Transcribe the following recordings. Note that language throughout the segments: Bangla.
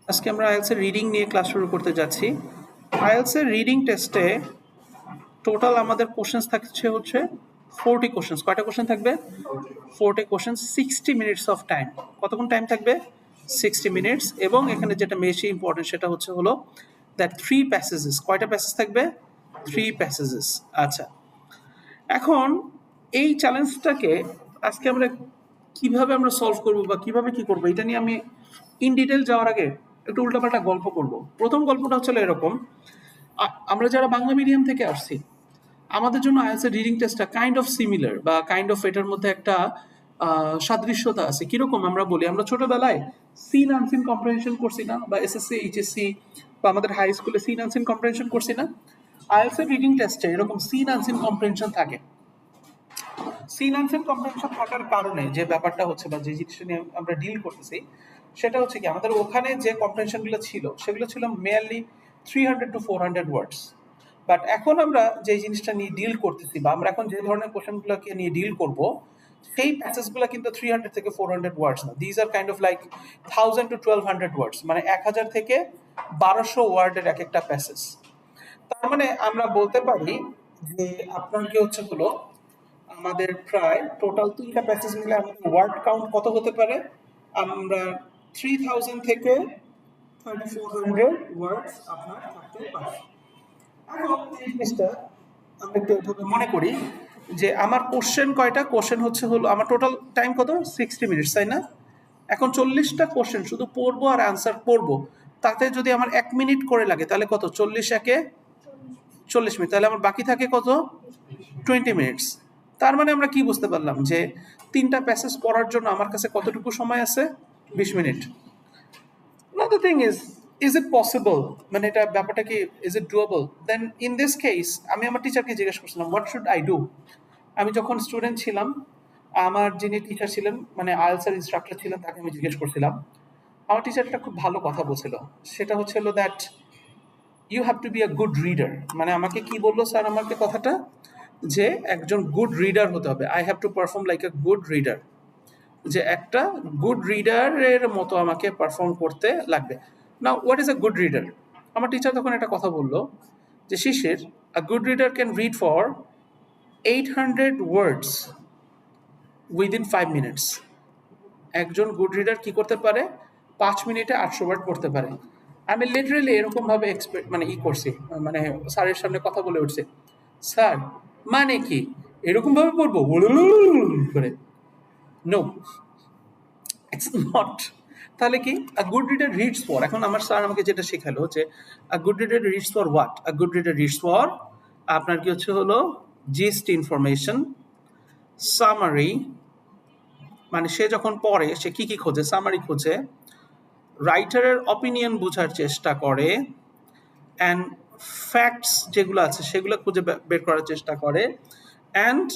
আজকে আমরা আইএলটিএস এর রিডিং নিয়ে ক্লাস শুরু করতে যাচ্ছি। আইএলটিএস এর রিডিং টেস্টে টোটাল আমাদের কোশ্চেন্স থাকছে হচ্ছে 40 কোশ্চেন্স। কয়টা কোশ্চেন থাকবে? 40 কোশ্চেন, 60 মিনিটস অফ টাইম। কতক্ষণ টাইম থাকবে? 60 মিনিটস। এবং এখানে যেটা বেশি ইম্পর্টেন্ট সেটা হলো দ্যাট 3 প্যাসেজেস। কয়টা প্যাসেজ থাকবে? 3 প্যাসেজেস। আচ্ছা, এখন এই চ্যালেঞ্জটাকে আজকে আমরা কিভাবে আমরা সলভ করব বা কিভাবে কি করব এটা নিয়ে আমি ইন ডিটেল যাওয়ার আগে একটু উল্টাপাল্টা গল্প করব। প্রথম গল্পটা হচ্ছে এরকম, আমরা যারা বাংলা মিডিয়াম থেকে আসছি আমাদের জন্য আইএলটিএস এর রিডিং টেস্টটা কাইন্ড অফ সিমিলার বা কাইন্ড অফ এটার মধ্যে একটা সাদৃশ্যতা আছে। কিরকম আমরা বলি, আমরা ছোটবেলায় সিন আনসিন কম্প্রিহেনশন করছি না, বা এসএসসি এইচএসসি বা আমাদের হাই স্কুলে সিন আনসিন কম্প্রিহেনশন করছি না। আইএলটিএস এর রিডিং টেস্টে এরকম সিন আনসিন কম্প্রিহেনশন থাকে। সিন আনসিন কম্প্রিহেনশন থাকার কারণে যে ব্যাপারটা হচ্ছে বা যে জিনিসটা নিয়ে আমরা ডিল করতেছি সেটা হচ্ছে কি, আমাদের ওখানে যে কম্প্রিহেনশনগুলো ছিল সেগুলো ছিল মেয়ারলি 300 to 400 ওয়ার্ডস। বাট এখন আমরা যে জিনিসটা নিয়ে ডিল করতেছি বা আমরা এখন যে ধরনের কোশ্চেনগুলোকে নিয়ে ডিল করব সেই প্যাসেজগুলো কিন্তু 300 থেকে 400 ওয়ার্ডস না। These are kind of like 1000 to 1200 ওয়ার্ডস, মানে 1000 থেকে 1200 ওয়ার্ডের এক একটা প্যাসেজ। তার মানে আমরা বলতে পারি যে আপনার কি হলো আমাদের প্রায় টোটাল 3টা প্যাসেজ মিলে আমাদের ওয়ার্ড কাউন্ট কত হতে পারে? আমরা 3000 থেকে 3400 ওয়ার্ডস আপনার থাকতে পারে। এখন এই জিনিসটা আমরা একটু এভাবে মনে করি যে আমার কোশ্চেন কয়টা? কোশ্চেন হলো আমার টোটাল টাইম কত? 60 মিনিটস, তাই না? এখন 40টা কোশ্চেন শুধু পড়বো আর অ্যান্সার পড়বো, তাতে যদি আমার 1 মিনিট করে লাগে তাহলে কত? 40 একে 40 মিনিট, তাহলে আমার বাকি থাকে কত? 20 মিনিটস। তার মানে আমরা কি বুঝতে পারলাম যে 3টা প্যাসেজ পড়ার জন্য আমার কাছে কতটুকু সময় আছে? 20 minute. Another thing is it possible, মানে এটা ব্যাপারটা কি, is it doable? Then in this case আমি আমার টিচারকে জিজ্ঞেস করছিলাম what should I do। আমি যখন স্টুডেন্ট ছিলাম, আমার যিনি টিচার ছিলেন মানে আইএলটিএস এর ইনস্ট্রাক্টর ছিলেন তাকে আমি জিজ্ঞেস করছিলাম। আমার টিচার একটা খুব ভালো কথা বলছিল, সেটা হলো that you have to be a good reader. মানে আমাকে কি বললো স্যার আমাকে কথাটা, যে একজন গুড রিডার হতে হবে। I have to perform like a good reader, যে একটা গুড রিডারের মতো আমাকে পারফর্ম করতে লাগবে। Now what is a good reader? আমার টিচার তখন একটা কথা বললো যে Shishir, a good reader can read for 800 words within 5 minutes. একজন গুড রিডার কি করতে পারে? 5 মিনিটে 800 ওয়ার্ড পড়তে পারে। আমি লিটারেলি এরকম ভাবে মানে করছি, মানে স্যারের সামনে কথা বলে উঠছে, স্যার মানে কি এরকম ভাবে পড়বো করে? No, it's not. তাহলে কি? A good reader reads for, এখন আমার স্যার আমাকে যেটা শেখালো যে a good reader reads for what? A good reader reads for আপনার কি হলো জিস্ট ইনফরমেশন, সামারি, মানে সে যখন পড়ে সে কি কি খোঁজে? সামারি খোঁজে, রাইটারের অপিনিয়ন বোঝার চেষ্টা করে, অ্যান্ড ফ্যাক্টস যেগুলো আছে সেগুলো খুঁজে বের করার চেষ্টা করে, অ্যান্ড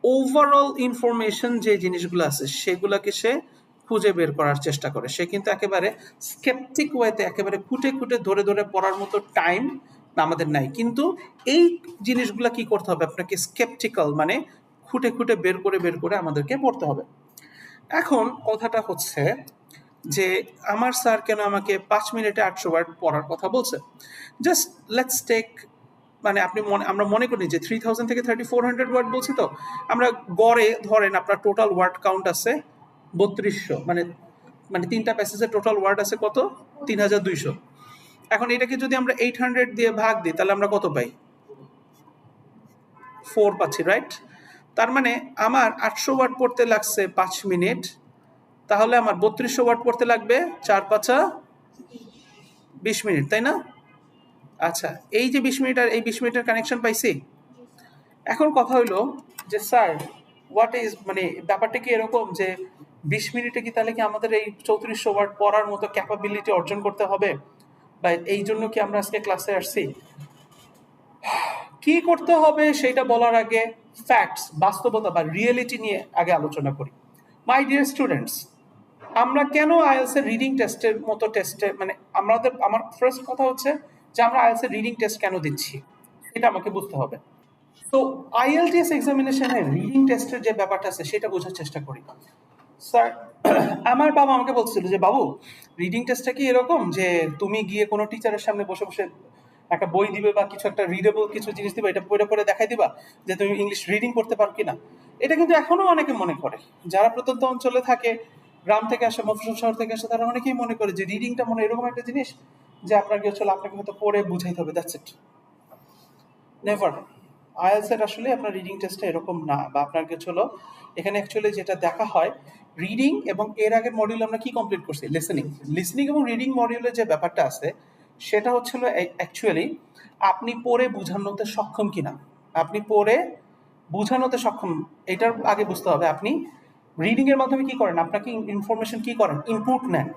ওভারঅল ইনফরমেশন যে জিনিসগুলো আছে সেগুলোকে সে খুঁজে বের করার চেষ্টা করে। সে কিন্তু একেবারে স্কেপটিক ওয়েতে একেবারে খুঁটে খুঁটে ধরে ধরে পড়ার মতো টাইম আমাদের নাই। কিন্তু এই জিনিসগুলো কি করতে হবে? আপনাকে স্কেপটিক্যাল মানে খুঁটে খুঁটে বের করে আমাদেরকে পড়তে হবে। এখন কথাটা হচ্ছে যে আমার স্যার কেন আমাকে 5 মিনিটে 800 ওয়ার্ড পড়ার কথা বলছে? জাস্ট লেটস টেক, মানে আমরা মনে করি যে 3000 থেকে 3400 ওয়ার্ড বলছি, তো আমরা গড়ে ধরেন আপনার টোটাল ওয়ার্ড কাউন্ট আছে 3200, মানে 3টা প্যাসেজের টোটাল ওয়ার্ড আছে কত? 3200। এখন এটাকে যদি আমরা 800 দিয়ে ভাগ দিই তাহলে আমরা কত পাই? 4 পাচ্ছি, রাইট? তার মানে আমার 800 ওয়ার্ড পড়তে লাগছে 5 মিনিট, তাহলে আমার 3200 ওয়ার্ড পড়তে লাগবে 4 5 20 মিনিট, তাই না? আচ্ছা, এই যে 20 মিনিট আর এই 20 মিনিটের কানেকশন পাইছি। এখন কথা হইলো যে স্যার হোয়াট ইজ, মানে ব্যাপারটা কি এরকম যে 20 মিনিটে কি তাহলে কি আমাদের এই 3400 ওয়ার্ড পড়ার মতো ক্যাপাবিলিটি অর্জন করতে হবে, বা এই জন্য কি আমরা আজকে ক্লাসে আসছি? কি করতে হবে সেটা বলার আগে ফ্যাক্টস, বাস্তবতা বা রিয়েলিটি নিয়ে আগে আলোচনা করি। মাই ডিয়ার স্টুডেন্টস, আমরা কেন আইএলটিএস এর রিডিং টেস্টের মতো টেস্টে, মানে আমার ফার্স্ট কথা হচ্ছে যে আমরা আইএলটিএস এর রিডিং টেস্ট কেন দিচ্ছি সেটা আমাকে বুঝতে হবে। তো আইএলটিএস এক্সামিনেশনের রিডিং টেস্টের যে ব্যাপারটা আছে সেটা বোঝার চেষ্টা করি। স্যার, আমার বাবা আমাকে বলছিল যে বাবু, রিডিং টেস্টটা কি এরকম যে তুমি গিয়ে কোনো টিচারের সামনে বসে বসে একটা বই দিবে বা কিছু একটা রিডেবল কিছু জিনিস দিবে, এটা পড়ে পড়ে দেখাই দিবা যে তুমি ইংলিশ রিডিং করতে পারো কিনা? এটা কিন্তু এখনো অনেকে মনে করে, যারা প্রত্যন্ত অঞ্চলে থাকে, গ্রাম থেকে আসে, মফস্বল শহর থেকে আসে, তারা অনেকেই মনে করে যে রিডিংটা মনে এরকম একটা জিনিস যে আপনাকে আপনাকে হয়তো পড়ে বুঝাইতে হবে, দ্যাটস ইট। নেভার। আইএলসের আসলে আপনার রিডিং টেস্টটা এরকম না, বা আপনার কিছু হলো এখানে অ্যাকচুয়ালি যেটা দেখা হয় রিডিং, এবং এর আগের মডিউল আমরা কি কমপ্লিট করছি, লিসেনিং। লিসেনিং এবং রিডিং মডিউলের যে ব্যাপারটা আছে সেটা হচ্ছিল অ্যাকচুয়ালি আপনি পড়ে বোঝানোতে সক্ষম কিনা, আপনি পড়ে বোঝানোতে সক্ষম, এটার আগে বুঝতে হবে। আপনি রিডিং এর মাধ্যমে কি করেন, আপনাকে ইনফরমেশন কি করেন, ইনপুট নেন,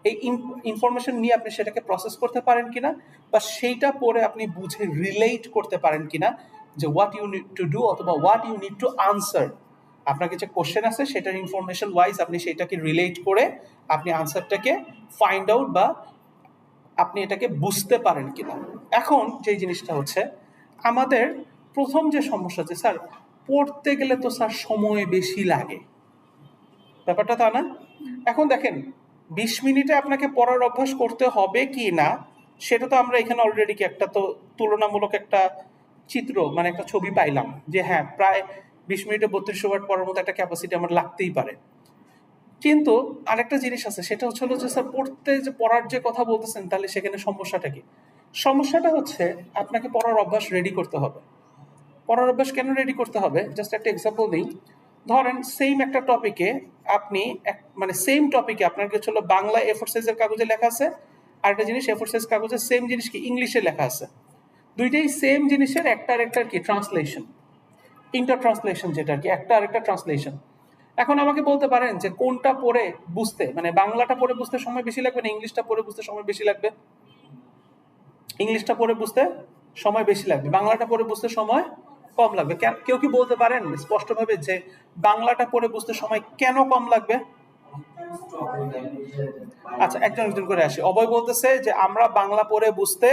এই ইনফরমেশন নিয়ে আপনি সেটাকে প্রসেস করতে পারেন কিনা, বা সেইটা পরে আপনি বুঝে রিলেট করতে পারেন কিনা যে what you need to do অথবা what you need to answer. আপনাকে যে কোশ্চেন আছে সেটার ইনফরমেশন ওয়াইজ আপনি সেটাকে রিলেট করে আপনি আনসারটাকে ফাইন্ড আউট বা আপনি এটাকে বুঝতে পারেন কিনা। এখন যে জিনিসটা হচ্ছে আমাদের প্রথম যে সমস্যা, যে স্যার পড়তে গেলে তো স্যার সময় বেশি লাগে, ব্যাপারটা তা না? এখন দেখেন 20 মিনিটে আপনাকে পড়ার অভ্যাস করতে হবে কি না সেটা তো আমরা এখানে অলরেডি কি একটা তো তুলনামূলক একটা চিত্র, মানে একটা ছবি পাইলাম যে হ্যাঁ প্রায় 20 মিনিটে 32 ওয়ার্ড পড়ার মতো একটা ক্যাপাসিটি আমার লাগতেই পারে। কিন্তু আরেকটা জিনিস আছে, সেটা হচ্ছে হলো যে স্যার পড়তে যে পড়ার যে কথা বলতেছেন, তাহলে সেখানে সমস্যাটা কি? সমস্যাটা হচ্ছে আপনাকে পড়ার অভ্যাস রেডি করতে হবে। পড়ার অভ্যাস কেন রেডি করতে হবে, জাস্ট একটা এক্সাম্পল দিই। ধরেন সেম একটা টপিকে আপনি মানে সেম টপিকে আপনার কিছু হলো বাংলা এ4 সাইজের কাগজে লেখা আছে, আরেকটা জিনিস এ4 সাইজ কাগজে সেম জিনিস কি ইংলিশে লেখা আছে, দুইটাই সেম জিনিসের একটা আরেকটার কি ট্রান্সলেশন, ইন্টার ট্রান্সলেশন, যেটা আর কি একটা আরেকটা ট্রান্সলেশন। এখন আমাকে বলতে পারেন যে কোনটা পড়ে বুঝতে, মানে বাংলাটা পড়ে বুঝতে সময় বেশি লাগবে না ইংলিশটা পড়ে বুঝতে সময় বেশি লাগবে? ইংলিশটা পড়ে বুঝতে সময় বেশি লাগবে, বাংলাটা পড়ে বুঝতে সময় কম লাগবে। কেউ কি বলতে পারেন স্পষ্টভাবে যে বাংলাটা পড়ে বুঝতে সময় কেন কম লাগবে? আচ্ছা, একজন একজন করে আসি। অভয় বলতেছে যে আমরা বাংলা পড়ে বুঝতে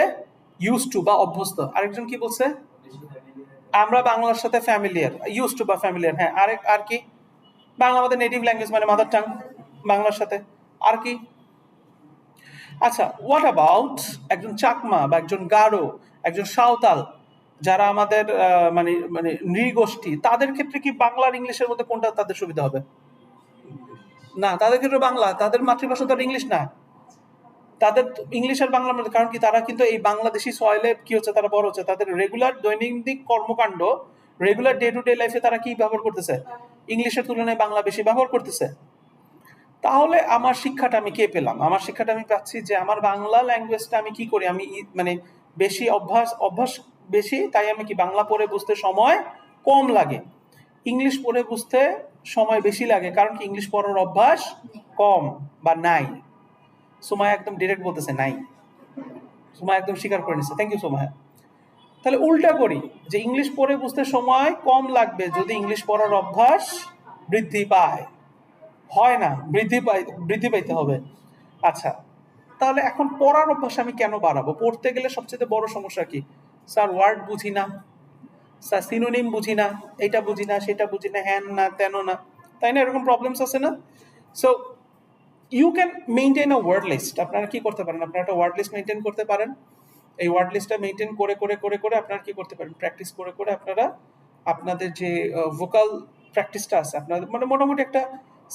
ইউজ টু বা অভ্যস্ত। আরেকজন কি বলছে? আমরা বাংলার সাথে ফ্যামিলিয়ার, ইউজ টু বা ফ্যামিলিয়ার। হ্যাঁ, আর কি? বাংলা আমাদের নেটিভ ল্যাঙ্গুয়েজ, মানে মাদার টাং, বাংলার সাথে। আর কি? আচ্ছা, হোয়াট অ্যাবাউট একজন চাকমা বা একজন গারো, একজন সাঁওতাল, যারা আমাদের মানে মানে নৃগোষ্ঠী, তাদের ক্ষেত্রে কি বাংলা আর ইংলিশের মধ্যে কোনটা তাদের সুবিধা হবে? না, তাদের ক্ষেত্রে বাংলা, তাদের মাতৃভাষা তো ইংলিশ না। তাদের ইংলিশ আর বাংলার মধ্যে, কারণ কি তারা কিন্তু এই বাংলাদেশি সয়েলে কি হচ্ছে, তারা বড় হচ্ছে, তাদের রেগুলার দৈনন্দিন কর্মকাণ্ড, রেগুলার ডে টু ডে লাইফে তারা কি ব্যবহার করতেছে, ইংলিশের তুলনায় বাংলা বেশি ব্যবহার করতেছে। তাহলে আমার শিক্ষাটা আমি কে পেলাম? আমার শিক্ষাটা আমি পাচ্ছি যে আমার বাংলা ল্যাঙ্গুয়েজটা আমি কি করি, আমি মানে বেশি অভ্যাস বেশি, তাই আমি কি বাংলা পড়ে বুঝতে সময় কম লাগে, ইংলিশ পড়ে বুঝতে সময় বেশি লাগে, কারণ কি ইংলিশ পড়ার অভ্যাস কম বা নাই। সুমায়া একদম ডিরেক্ট বলতেছে নাই, সুমায়া একদম স্বীকার করে নিচ্ছে। Thank you Sumaya. তাহলে উল্টা করি যে ইংলিশ পড়ে বুঝতে সময় কম লাগবে যদি ইংলিশ পড়ার অভ্যাস বৃদ্ধি পায়। হয় না, বৃদ্ধি পাইতে হবে। আচ্ছা, তাহলে এখন পড়ার অভ্যাস আমি কেন বাড়াবো? পড়তে গেলে সবচেয়ে বড় সমস্যা কি? স্যার ওয়ার্ড বুঝি না, স্যার সিনোনিম বুঝি না, এটা বুঝি না, সেটা বুঝি না, হ্যান না তেন না, তাই না? এরকম প্রবলেমস আছে না? So you can maintain a word list. আপনারা কি করতে পারেন, আপনারা একটা ওয়ার্ড লিস্ট মেনটেন করতে পারেন। এই ওয়ার্ড লিস্টটা মেনটেন করে করে করে করে আপনারা কি করতে পারেন, প্র্যাকটিস করে করে আপনারা আপনাদের যে ভোকাল প্র্যাকটিসটা আছে আপনাদের, মানে মোটামুটি একটা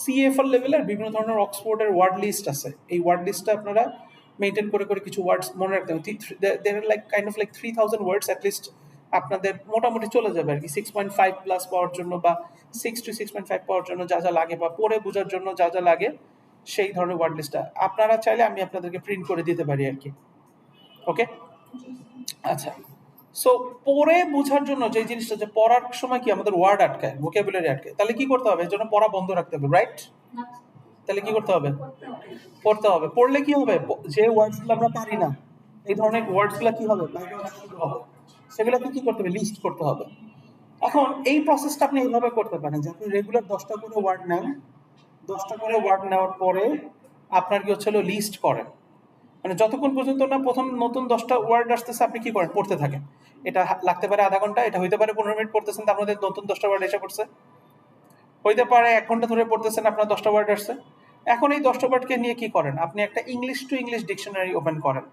সিএফএল লেভেলের বিভিন্ন ধরনের অক্সফোর্ডের ওয়ার্ড লিস্ট আছে, এই ওয়ার্ড লিস্টটা আপনারা মেনটেন করে করে কিছু ওয়ার্ডস মনে রাখতে হবে। There like kind of like 3000 words at least আপনাদের মোটামুটি চলে যাবে আর কি, 6.5 প্লাস পাওয়ার জন্য, বা 6 to 6.5 পাওয়ার জন্য যা যা লাগে, বা পড়ে বোঝার জন্য যা যা লাগে, সেই ধরনের ওয়ার্ড লিস্টটা আপনারা চাইলে আমি আপনাদেরকে প্রিন্ট করে দিতে পারি আর কি। ওকে, আচ্ছা। সো পড়ে বোঝার জন্য যে জিনিসটা, যে পড়ার সময় কি আমাদের ওয়ার্ড আটকায়, ভোকাবুলারি আটকায়, তাহলে কি করতে হবে? এর জন্য পড়া বন্ধ রাখতে হবে, রাইট? তাহলে কি করতে হবে? পড়তে হবে। পড়লে কি হবে, যে ওয়ার্ডসগুলো আমরা পারি না, এই ধরনের ওয়ার্ডসগুলো কি হবে, বাইরে আসা শুরু হবে, সেগুলোকে কি করতে হবে, লিস্ট করতে হবে। এখন এই প্রসেসটা আপনি এইভাবে করতে পারেন যে আপনি রেগুলার 10টা করে ওয়ার্ড নেন, 10টা করে ওয়ার্ড নেওয়ার পরে আপনার কি হচ্ছে লিস্ট করেন, মানে যতক্ষণ পর্যন্ত না প্রথম নতুন 10টা ওয়ার্ড আসতেছে আপনি কি করেন, পড়তে থাকেন। এটা লাগতে পারে আধা ঘন্টা, এটা হইতে পারে 15 মিনিট পড়তেছেন, তার মধ্যে নতুন 10টা ওয়ার্ড এসে পড়ছে। হইতে পারে 1 ঘন্টা ধরে পড়তেছেন, আপনার 10টা ওয়ার্ড আসছে। এখন এই 10টা ওয়ার্ডকে নিয়ে কি করেন, আপনি একটা English to English dictionary open করেন।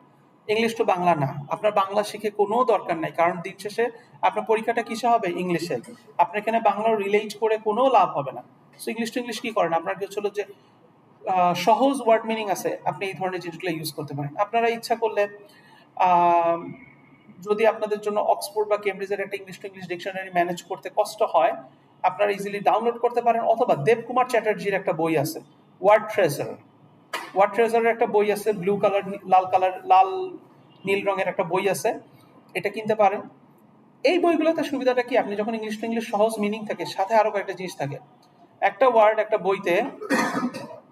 ইংলিশ টু বাংলা না, আপনার বাংলা শিখে কোনো দরকার নাই, কারণ দিন শেষে আপনার পরীক্ষাটা কিসে হবে, ইংলিশে। আপনার এখানে বাংলা রিলেট করে কোনো লাভ হবে না। সো ইংলিশ টু ইংলিশ কি করেন, আপনার কি হচ্ছিল যে সহজ ওয়ার্ড মিনিং আছে, আপনি এই ধরনের জিনিসগুলো ইউজ করতে পারেন। আপনারা ইচ্ছা করলে যদি আপনাদের জন্য অক্সফোর্ড বা কেমব্রিজের একটা English to English dictionary manage করতে কষ্ট হয়, আপনারা ইজিলি ডাউনলোড করতে পারেন, অথবা দেবকুমার চ্যাটার্জির একটা বই আছে ওয়ার্ড ট্রেজার। ওয়ার্ড ট্রেজারের একটা বই আছে, ব্লু কালার লাল নীল রঙের একটা বই আছে, এটা কিনতে পারেন। এই বইগুলোতে সুবিধাটা কি, আপনি যখন ইংলিশ টু ইংলিশ সহজ মিনিং থাকে, সাথে আরো কয়েকটা জিনিস থাকে। একটা ওয়ার্ড একটা বইতে,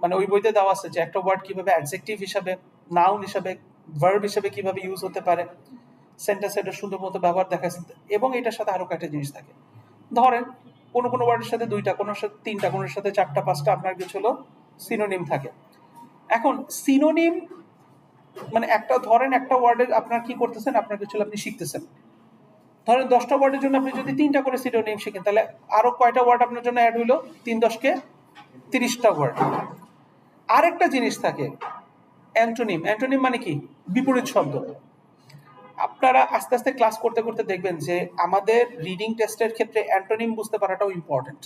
মানে ওই বইতে দেওয়া আছে যে একটা ওয়ার্ড কিভাবে অ্যাডজেক্টিভ হিসাবে, নাউন হিসাবে, ভার্ব হিসাবে কিভাবে ইউজ হতে পারে, সেন্টেন্স এটা সুন্দর মতো ব্যবহার দেখাচ্ছে, এবং এটার সাথে আরো কয়েকটা জিনিস থাকে। ধরেন কোনো কোনো ওয়ার্ডের সাথে 2টা, কোনো সাথে 3টা, কোনোর সাথে 4টা 5টা আপনার কিছু হলো সিনোনিম থাকে। এখন সিনোনিম মানে একটা, ধরেন একটা ওয়ার্ডের আপনার কি করতেছেন, আপনার কিছু আপনি শিখতেছেন, ধরেন 10টা ওয়ার্ডের জন্য আপনি যদি 3টা করে সিনোনিম শিখেন, তাহলে আরো কয়টা ওয়ার্ড আপনার জন্য অ্যাড হইলো, 3 10 30টা ওয়ার্ড। আরেকটা জিনিস থাকে অ্যান্টোনিম। অ্যান্টোনিম মানে কি, বিপরীত শব্দ। আপনারা আস্তে আস্তে ক্লাস করতে করতে দেখবেন যে আমাদের রিডিং টেস্টের ক্ষেত্রে অ্যান্টোনিম বুঝতে পারাটাও ইম্পর্টেন্ট,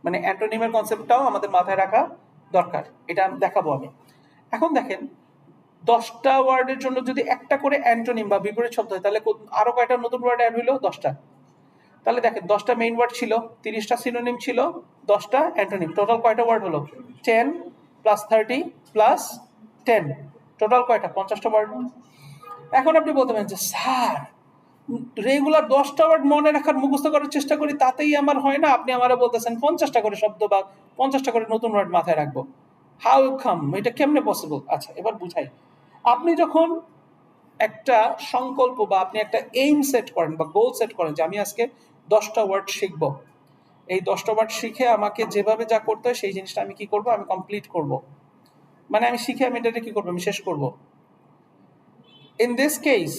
মানে অ্যান্টোনিমের কনসেপ্টটাও আমাদের মাথায় রাখা দরকার, এটা দেখাবো আমি। এখন দেখেন 10টা ওয়ার্ডের জন্য যদি একটা করে অ্যান্টোনিম বা বিপরীত শব্দ হয়, তাহলে আরো কয়টা নতুন ওয়ার্ড অ্যাড হইলো, 10টা। তাহলে দেখেন 10টা মেইন ওয়ার্ড ছিল, 30টা সিনোনিম ছিল, 10টা অ্যান্টোনিম, টোটাল কয়টা ওয়ার্ড হলো, 10 প্লাস 30 প্লাস 10, টোটাল কয়টা, 50টা ওয়ার্ড। এখন আপনি বলতে পারেন যে স্যার রেগুলার 10টা ওয়ার্ড মনে রাখার মুখস্থ করার চেষ্টা করি, তাতেই আমার হয় না, আপনি আমারে বলতেছেন 50টা করে শব্দ বা 50টা করে নতুন ওয়ার্ড মাথায় রাখবো, হাউ কাম, এটা কেমনে পসিবল? আচ্ছা এবার বুঝাই। আপনি যখন একটা সংকল্প বা আপনি একটা এইম সেট করেন বা গোল সেট করেন যে আমি আজকে 10টা ওয়ার্ড শিখবো, এই 10টা ওয়ার্ড শিখে আমাকে যেভাবে যা করতে হয় সেই জিনিসটা আমি কি করব, আমি কমপ্লিট করব, মানে আমি শিখে আমি এটাকে কি করবো, আমি শেষ করব। In this case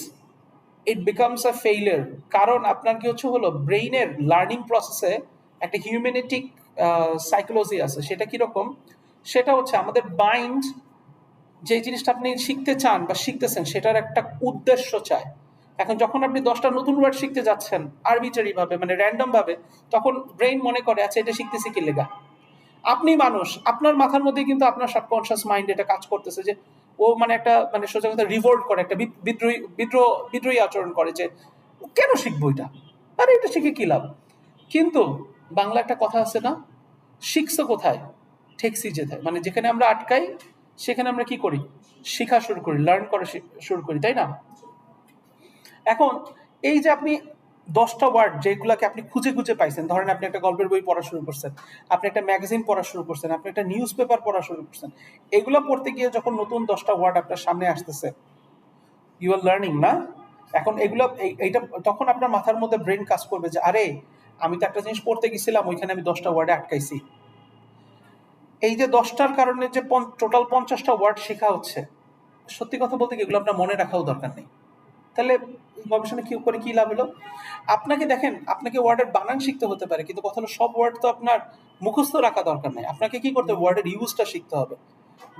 it becomes a failure, কারণ আপনার কি হচ্ছে হলো ব্রেইনের লার্নিং প্রসেসে একটা হিউম্যানিটিক সাইকোলজি আছে। সেটা কিরকম, সেটা হচ্ছে আমাদের মাইন্ড যে জিনিসটা আপনি শিখতে চান বা শিখতেছেন সেটার একটা উদ্দেশ্য চায়। এখন যখন আপনি 10টা নতুন ওয়ার্ড শিখতে যাচ্ছেন আরবিটারি ভাবে, মানে র্যান্ডম ভাবে, তখন ব্রেইন মনে করে আচ্ছা এটা শিখতেছি কি লেগা। আপনি মানুষ, আপনার মাথার মধ্যে কিন্তু আপনার সাবকনশিয়াস মাইন্ড এটা কাজ করতেছে যে ও মানে একটা মানে সোজা কথা রিভোল্ট করে, একটা বিদ্রোহী আচরণ করে যে কেন শিখবো এটা, আরে এটা শিখে কি লাভ। কিন্তু বাংলা একটা কথা আছে না, শিখছো কোথায়, ঠেকসি যেথায়, মানে যেখানে আমরা আটকাই সেখানে আমরা কি করি, শেখা শুরু করি, লার্ন করা শুরু করি, তাই না? এখন এই যে আপনি 10টা ওয়ার্ড যেগুলোকে আপনি খুঁজে খুঁজে পাইছেন, ধরেন আপনি একটা গল্পের বই পড়া শুরু করছেন, আপনি একটা ম্যাগাজিন পড়া শুরু করছেন, আপনি একটা নিউজ পেপার পড়া শুরু করছেন, এগুলো পড়তে গিয়ে যখন নতুন 10টা ওয়ার্ড আপনার সামনে আসতেছে, ইউ আর লার্নিং না। এখন এগুলো এইটা তখন আপনার মাথার মধ্যে ব্রেন কাজ করবে যে আরে আমি তো একটা জিনিস পড়তে গেছিলাম, ওইখানে আমি 10টা ওয়ার্ডে আটকাইছি। এই যে 10টার কারণে যে টোটাল 50টা ওয়ার্ড শেখা হচ্ছে, সত্যি কথা বলতে কি এগুলো আপনার মনে রাখাও দরকার নেই। তাহলে গবেষণা কি করে কি লাভ হলো? আপনাকে দেখেন, আপনাকে ওয়ার্ডের বানান শিখতে হতে পারে, কিন্তু কথা হলো সব ওয়ার্ড তো আপনার মুখস্থ রাখা দরকার নেই। আপনাকে কি করতে হবে, ওয়ার্ডের ইউজটা শিখতে হবে।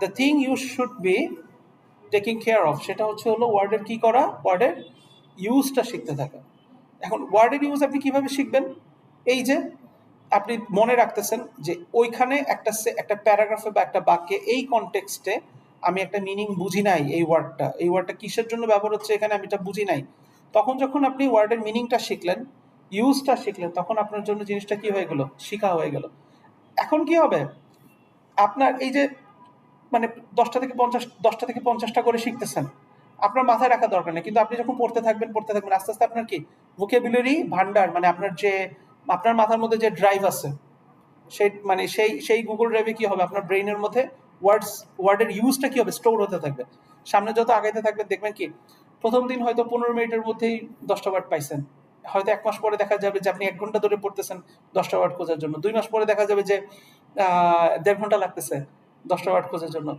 The thing you should be taking care of, সেটা হচ্ছে হলো ওয়ার্ডের কি করা, ওয়ার্ডের ইউজটা শিখতে থাকা। এখন ওয়ার্ডের ইউজ আপনি কিভাবে শিখবেন, এই যে আপনি মনে রাখতেছেন যে ওইখানে একটা প্যারাগ্রাফে বা একটা বাক্যে এই কনটেক্সটে আমি একটা মিনিং বুঝি নাই, এই ওয়ার্ডটা কিসের জন্য ব্যবহার হচ্ছে এখানে আমি এটা বুঝি নাই। তখন যখন আপনি ওয়ার্ডের মিনিংটা শিখলেন, ইউজটা শিখলেন, তখন আপনার জন্য জিনিসটা কি হয়ে গেল, শিখা হয়ে গেল। এখন কি হবে, আপনার এই যে মানে 10টা থেকে 50টা করে শিখতেছেন, আপনার মাথায় রাখা দরকার নেই, কিন্তু আপনি যখন পড়তে থাকবেন আস্তে আস্তে আপনার কি ভোকাবুলারি ভান্ডার, মানে আপনার মাথার মধ্যে যে ড্রাইভ আছে সেই গুগল ড্রাইভে কি হবে, আপনার ব্রেইনের মধ্যে ওয়ার্ডের ইউজটা কি হবে, স্টোর হতে থাকবে। সামনে যত আগাইতে থাকবেন দেখবেন কি প্রথম দিন হয়তো 15 মিনিটের মধ্যেই 10টা ওয়ার্ড পাইছেন, হয়তো 1 মাস পরে দেখা যাবে যে আপনি 1 ঘন্টা ধরে পড়তেছেন 10টা ওয়ার্ড খোঁজার জন্য, 2 মাস পরে দেখা যাবে যে 1.5 ঘন্টা লাগতেছে 10টা ওয়ার্ড খোঁজার জন্য,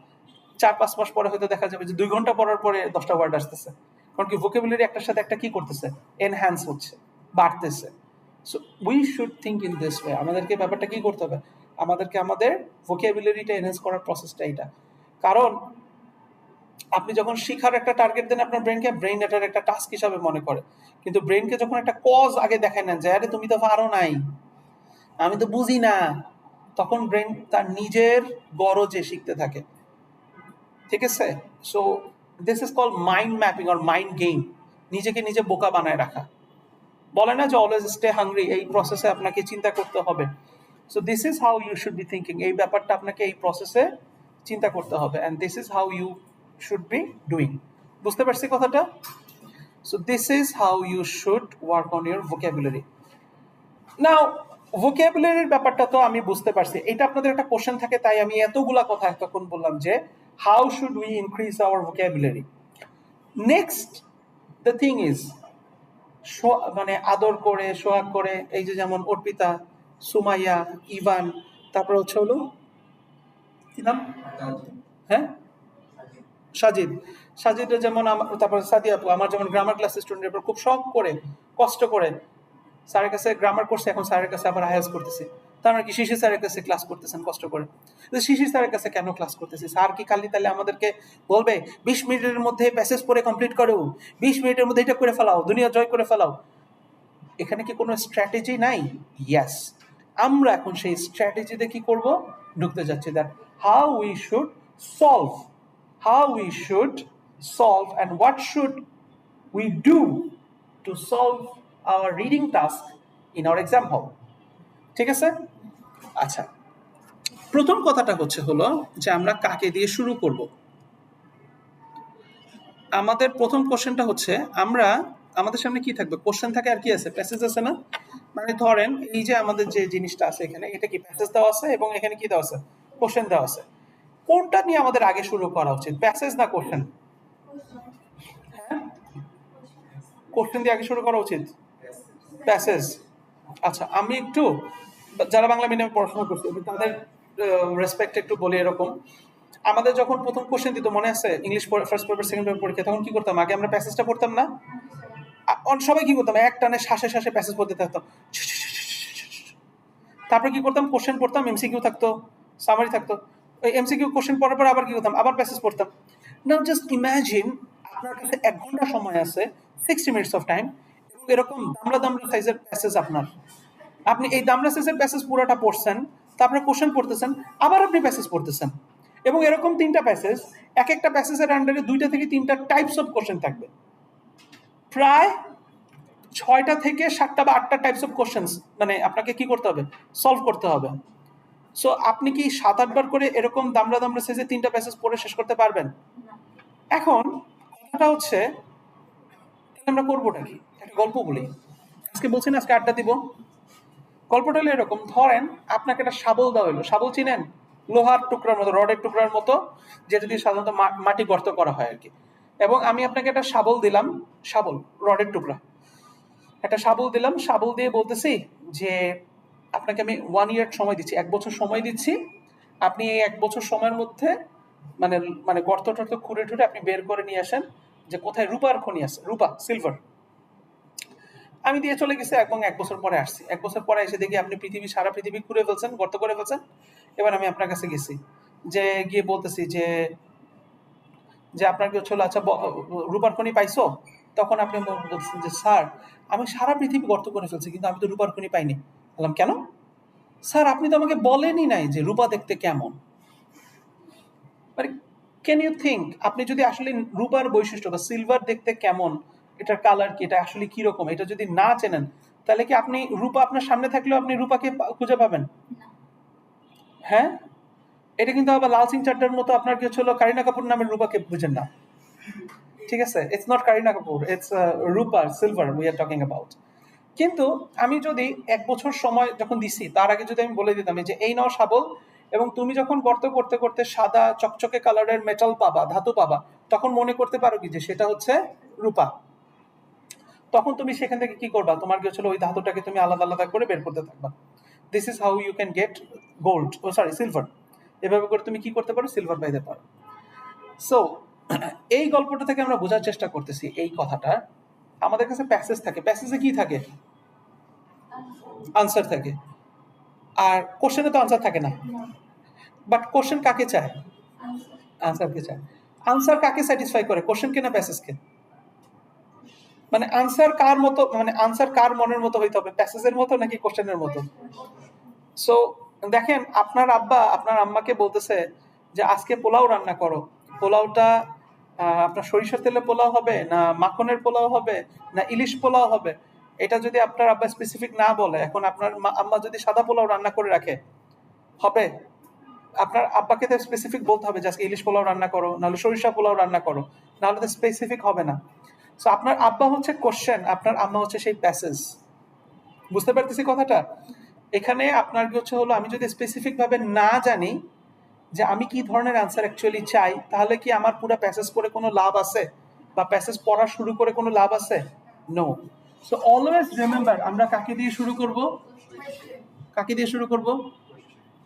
4-5 মাস পরে হয়তো দেখা যাবে যে 2 ঘন্টা পড়ার পরে 10টা ওয়ার্ড আসতেছে। কারণ কি ভোকাবুলারি একটার সাথে একটা কি করতেছে, এনহ্যান্স হচ্ছে, বাড়তেছে। So we should think in this way, আমাদেরকে ব্যাপারটা কি করতে হবে, আমাদেরকে আমাদের ভোকাবুলারিটা এনহ্যান্স করার প্রসেসটা এটা। কারণ আপনি যখন শিখার একটা টার্গেট দেন আপনার ব্রেনকে, ব্রেন এটার একটা টাস্ক হিসাবে মনে করে। কিন্তু ব্রেনকে যখন একটা কজ আগে দেখায় নেন যে আরে তুমি তো পারো নাই, আমি তো বুঝি না, তখন ব্রেন তার নিজের গরজে শিখতে থাকে। ঠিক আছে? So this is call mind mapping or mind game, নিজেকে নিজে বোকা বানায় রাখা। বলে না যে অলওয়েজ স্টে হাংরি, এই প্রসেসে আপনাকে চিন্তা করতে হবে। So this is how you should be thinking, এই ব্যাপারটা আপনাকে এই প্রসেসে চিন্তা করতে হবে, and this is how you should be doing. বুঝতে পারছি কথাটা? So this is how you should work on your vocabulary. Now ভোকাবুলারির ব্যাপারটা তো আমি বুঝতে পারছি, এটা আপনাদের একটা কোশ্চেন থাকে, তাই আমি এতগুলা কথা তখন বললাম যে how should we increase our vocabulary. Next the thing is মানে আদর করে সোহাগ করে, এই যে যেমন অর্পিতা, সুমাইয়া, ইভান, তারপর হচ্ছে হলো কি নাম, হ্যাঁ সাজিদ, সাজিদে যেমন তারপর সাদিয়া আপু, আমার যেমন গ্রামার ক্লাস স্টুডেন্টের উপর খুব শখ করে কষ্ট করে স্যারের কাছে গ্রামার করছে, এখন স্যারের কাছে আবার আইএলটিএস করতেছি। তার মানে কি শিশির স্যারের কাছে ক্লাস করতেছেন কষ্ট করে? শিশির স্যারের কাছে কেন ক্লাস করতেছি? স্যার কি খালি তাহলে আমাদেরকে বলবে 20 মিনিটের মধ্যে প্যাসেজ পড়ে কমপ্লিট করো, 20 মিনিটের মধ্যে এটা করে ফেলাও, দুনিয়া জয় করে ফেলাও? এখানে কি কোনো স্ট্র্যাটেজি নাই? ইয়েস, আমরা এখন সেই স্ট্র্যাটেজিতে কি করব, ঢুকতে যাচ্ছি। That how we should solve, how we should solve and what should we do to solve our reading task in our exam hall. ঠিক আছে? আচ্ছা, প্রথম কথাটা হচ্ছে হলো যে আমরা কাকে দিয়ে শুরু করব। আমাদের প্রথম কোশ্চেনটা হচ্ছে, আমরা আমাদের সামনে কি থাকবে, কোশ্চেন থাকে আর কি আছে, প্যাসেজ আছে না? মানে ধরেন এই যে আমাদের যে জিনিসটা আছে এখানে, এটা কি প্যাসেজ দেওয়া আছে এবং এখানে কি দেওয়া আছে, কোশ্চেন দেওয়া আছে। কোনটা নিয়ে আমাদের আগে শুরু করা উচিত, প্যাসেজ না কোশ্চেন? হ্যাঁ, কোশ্চেন দিয়ে আগে শুরু করা উচিত, প্যাসেজ। আচ্ছা, আমি একটু যারা বাংলা মিডিয়ামে পড়াশোনা করছে তাদের রেসপেক্ট একটু বলি এরকম, আমাদের যখন প্রথম কোশ্চেন দিত মনে আছে English first paper second paper পরীক্ষা, তখন কি করতাম, আগে আমরা প্যাসেজটা পড়তাম না? সবাই কি করতাম, এক টানে শ্বাসে শ্বাসে প্যাসেজ পড়তে থাকতাম। তারপরে কি করতাম, কোশ্চেন পড়তাম, এমসিকিউ থাকতো, সামারি থাকতো, ওই এমসিকিউ কোশ্চেন পড়ার পর আবার কি করতাম, আবার প্যাসেজ পড়তাম। নাও জাস্ট ইমাজিন আপনার কাছে 1 ঘন্টা সময় আছে, 60 মিনিটস অফ টাইম, এবং এরকম দামড়া দামড়া সাইজের প্যাসেজ আপনার, আপনি এই দামড়া সাইজের প্যাসেজ পুরোটা পড়ছেন, তারপরে কোশ্চেন পড়তেছেন, আবার আপনি প্যাসেজ পড়তেছেন, এবং এরকম 3টা প্যাসেজ, এক একটা প্যাসেজের আন্ডারে 2টা থেকে 3টা টাইপস অফ কোশ্চেন থাকবে, প্রায় 6টা থেকে 7টা বা 8টা টাইপস অফ কোশ্চেন্স মানে আপনাকে কি করতে হবে, সলভ করতে হবে। সো আপনি কি 7-8 বার করে এরকম দামড়া দামড়া সাইজে 3টা প্যাসেজ পড়ে শেষ করতে পারবেন? এখন কথাটা হচ্ছে আমরা করবোটা কি, একটা গল্প বলি। আজকে বলছি না আজকে আড্ডা দিব, গল্পটা হলো এরকম, ধরেন আপনাকে একটা শাবল দেওয়া হলো, শাবল চিনেন, লোহার টুকরার মতো, রডের টুকরার মতো, যেটা দিয়ে সাধারণত মাটি গর্ত করা হয় আর কি। এবং আমি আপনাকে একটা শাবল দিলাম, শাবল রডের টুকরা, একটা শাবল দিলাম, শাবল দিয়ে বলতেছি যে আপনাকে আমি 1 ইয়ার সময় দিচ্ছি, 1 বছর সময় দিচ্ছি, আপনি এই 1 বছর সময়ের মধ্যে মানে মানে গর্ত টর্ত খুঁড়ে টুড়ে আপনি বের করে নিয়ে আসেন যে কোথায় রূপার খনি আছে, রূপা, সিলভার। আমি দিয়ে চলে গেছি এবং 1 বছর পরে আসছি, 1 বছর পরে এসে দেখি আপনি সারা পৃথিবী ঘুরে ফেলছেন, গর্ত করে ফেলছেন। এবার আমি আপনার কাছে গেছি, যে গিয়ে বলতেছি যে যে আপনার কি হচ্ছে, আচ্ছা রূপার খনি পাইছো? তখন আপনি বলছেন যে স্যার আমি সারা পৃথিবী গর্ত করে ফেলছি কিন্তু আমি তো রূপার খনি পাইনি। বললাম কেন? স্যার আপনি তো আমাকে বলেনই নাই যে রূপা দেখতে কেমন। মানে ক্যান ইউ থিঙ্ক, আপনি যদি আসলে রূপার বৈশিষ্ট্য বা সিলভার দেখতে কেমন, এটার কালার কি, এটা আসলে কি রকম, এটা যদি না চেনেন, তাহলে কি আপনি রূপা আপনার সামনে থাকলেও আপনি রূপাকে খুঁজে পাবেন? হ্যাঁ, এটা কিন্তু আবার লাল সিং চাড্ডার মতো আপনার কি হচ্ছিল কারিনা কাপুর নামের রূপাকে বুঝেন না। ঠিক আছে, it's not Kareena Kapoor, it's Rupa silver we are talking about. কিন্তু আমি যদি 1 বছর সময় যখন দিছি, তার আগে যদি আমি বলে দিতাম যে এই নাও শাবল, এবং তুমি যখন গর্ত করতে করতে সাদা চকচকে কালারের মেটাল পাবা, ধাতু পাবা, তখন মনে করতে পারো কি যে সেটা হচ্ছে রূপা। তখন তুমি সেখান থেকে কি করবা, তোমার কি হচ্ছিল ওই ধাতুটাকে তুমি আলাদা আলাদা করে বের করতে থাকবা। This is how you can get gold, oh sorry silver. এভাবে করে তুমি কি করতে পারো, সিলভার পাইতে পারো। সো এই গল্পটা থেকে আমরা বোঝার চেষ্টা করতেছি এই কথাটা, আমাদের কাছে প্যাসেজ থাকে, প্যাসেজে কি থাকে, আনসার থাকে। আর কোশ্চেনে তো আনসার থাকে না, বাট কোশ্চেন কাকে চায়? আনসারকে চায়। আনসার কাকে স্যাটিসফাই করে, কোশ্চেনকে না প্যাসেজকে? মানে আনসার কার মতো, মানে আনসার কার মনের মতো হইতে হবে, প্যাসেজের মতো নাকি কোশ্চেনের মতো? সো দেখেন, আপনার আব্বা আপনার আম্মাকে বলতেছে যে আজকে পোলাও রান্না করো, পোলাওটা আপনার সরিষার তেলে পোলাও হবে না মাখনের পোলাও হবে না ইলিশ পোলাও হবে, এটা যদি আপনার আব্বা স্পেসিফিক না বলে, এখন আপনার আম্মা যদি সাদা পোলাও রান্না করে রাখে, হবে? আপনার আব্বাকে তো স্পেসিফিক বলতে হবে যে আজকে ইলিশ পোলাও রান্না করো, নাহলে সরিষা পোলাও রান্না করো, নাহলে তো স্পেসিফিক হবে না। সো আপনার আব্বা হচ্ছে কোশ্চেন, আপনার আম্মা হচ্ছে সেই প্যাসেজ। বুঝতে পারতেছি কথাটা? এখানে আপনার কি হচ্ছে হলো, আমি যদি স্পেসিফিক ভাবে না জানি যে আমি কি ধরনের আনসার অ্যাকচুয়ালি চাই, তাহলে কি আমার পুরো প্যাসেজ পড়ে কোনো লাভ আছে, বা প্যাসেজ পড়া শুরু করে কোনো লাভ আছে? নো। সো অলওয়েজ রিমেম্বার, আমরা কাকে দিয়ে শুরু করব? কাকে দিয়ে শুরু করব?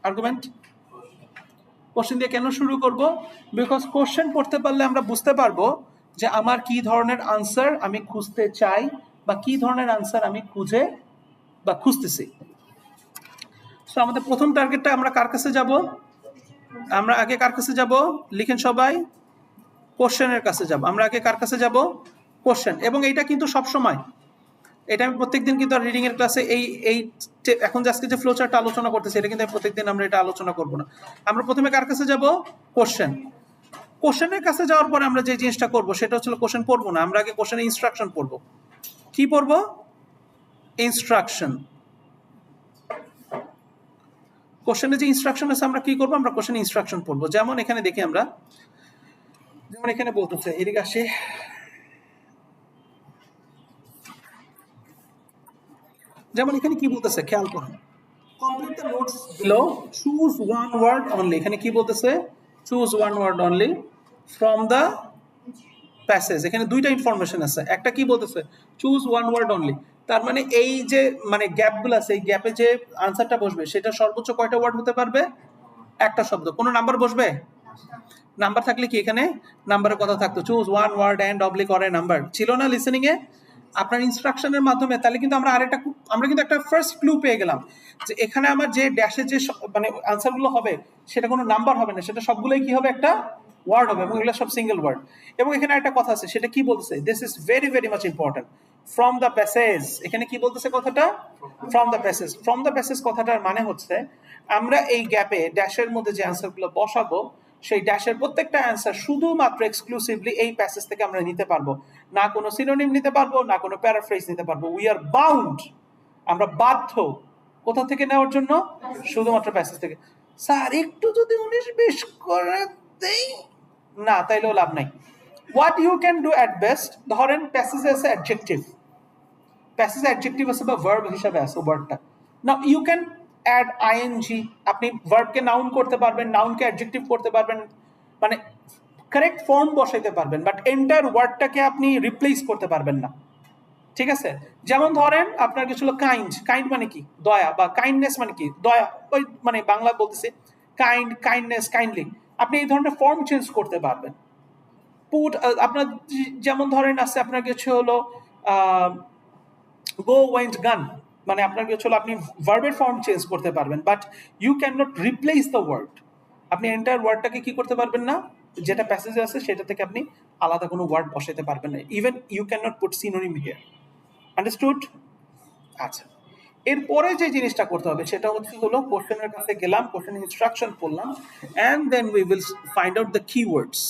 আর্গুমেন্ট। কোশ্চেন দিয়ে কেন শুরু করব? বিকজ কোশ্চেন পড়তে পারলে আমরা বুঝতে পারবো যে আমার কি ধরনের আনসার আমি খুঁজতে চাই, বা কি ধরনের আনসার আমি খুঁজে বা খুঁজতেছি। সো আমাদের প্রথম টার্গেটটা, আমরা কার কাছে যাব? আমরা আগে কার কাছে যাব? লিখেন সবাই, কোশ্চেনের কাছে যাব। আমরা আগে কার কাছে যাব? কোশ্চেন। এবং এইটা কিন্তু সব সময়, এটা আমি প্রত্যেকদিন কিন্তু আর রিডিং এর ক্লাসে এই এখন আজকে যে ফ্লো চার্টটা আলোচনা করতেছি, এটা কিন্তু প্রত্যেকদিন আমরা এটা আলোচনা করব না। আমরা প্রথমে কার কাছে যাব? কোশ্চেন। কোশ্চেনের কাছে যাওয়ার পরে আমরা যে জিনিসটা করব সেটা হচ্ছে কোশ্চেন পড়বো না, আমরা আগে কোশ্চেনের ইনস্ট্রাকশন পড়বো। কি পড়বো? ইনস্ট্রাকশন। কোশ্চেনে যে ইনস্ট্রাকশন আছে আমরা কি করবো? আমরা কোশ্চেন ইনস্ট্রাকশন পড়বো। যেমন এখানে দেখি আমরা, যেমন এখানে বলতেছে, এদিকে আসে, যেমন এখানে কি বলতেছে খেয়াল করুন, complete the notes below, choose one word only. এখানে কি বলতেছে? Choose one word only from the passage. এখানে দুইটা ইনফরমেশন আছে, একটা কি বলতেছে? Choose one word only. তার মানে এই যে মানে গ্যাপগুলো আছে, এই গ্যাপে যে আনসারটা বসবে সেটা সর্বোচ্চ কয়টা ওয়ার্ড হতে পারবে? একটা শব্দ। কোনো নাম্বার বসবে? নাম্বার থাকলে কি এখানে নাম্বারের কথা থাকতো? Choose one word and oblique or a number ছিল না লিসেনিং এ? আপনার ইনস্ট্রাকশনের মাধ্যমে তাহলে কিন্তু আমরা আরেকটা, আমরা কিন্তু একটা ফার্স্ট ক্লু পেয়ে গেলাম যে এখানে আমার যে ড্যাশে যে মানে আনসারগুলো হবে সেটা কোনো নাম্বার হবে না, সেটা সবগুলোই কি হবে? একটা ওয়ার্ড হবে, এবং এগুলো সব সিঙ্গেল ওয়ার্ড। এবং এখানে একটা কথা আছে, সেটা কি বলতেছে? This is very very much important. From the passage, এখানে কি বলতেছে কথাটা? From the passage. From the passage কথাটার মানে হচ্ছে আমরা এই গ্যাপে ড্যাশের মধ্যে যে অ্যান্সারগুলো বসাবো, সেই ড্যাশের প্রত্যেকটা অ্যান্সার শুধুমাত্র এক্সক্লুসিভলি এই প্যাসেজ থেকে আমরা নিতে পারবো, না কোনো সিনোনিম নিতে পারবো, না কোনো প্যারাফ্রেজ নিতে পারবো। উই আর বাউন্ড, আমরা বাধ্য কোথা থেকে নেওয়ার জন্য? শুধুমাত্র প্যাসেজ থেকে। স্যার একটু যদি 19-20 করে দেই না, তাইলেও লাভ নাই। What you can do at best, ধরেন প্যাসেজে আছে অ্যাডজেক্টিভ, প্যাসেজ অ্যাডজেক্টিভ আছে বা ভার্ব হিসাবে আছে ওয়ার্ডটা। Now you can add ING, আপনি ভার্বকে নাউন করতে পারবেন, নাউনকে অ্যাডজেক্টিভ করতে পারবেন, মানে কারেক্ট ফর্ম বসাইতে পারবেন, বাট এন্টার ওয়ার্ডটাকে আপনি রিপ্লেস করতে পারবেন না। ঠিক আছে? যেমন ধরেন আপনার কিছু হলো কাইন্ড, কাইন্ড মানে কি? দয়া, বা কাইন্ডনেস মানে কি? দয়া, ওই মানে বাংলা বলতেছে কাইন্ড, কাইন্ডনেস, কাইন্ডলি। আপনি এই ধরনের ফর্ম চেঞ্জ করতে পারবেন। পুট, আপনার যেমন ধরেন আছে আপনার কিছু হলো গো ওয়েন্ট গান, মানে আপনার কিছু হলো আপনি ভার্বের ফর্ম চেঞ্জ করতে পারবেন, but you can not replace the word. আপনি এন্টায়ার ওয়ার্ডটাকে কি করতে পারবেন না? যেটা প্যাসেজে আছে সেটা থেকে আপনি আলাদা কোনো ওয়ার্ড বসাতে পারবেন না। Even you can not put synonym here. Understood? আচ্ছা, এরপরে যে জিনিসটা করতে হবে সেটা হচ্ছে হলো কোশ্চেনের কাছে গেলাম, কোশ্চেন ইনস্ট্রাকশন পড়লাম, and then we will find out the keywords.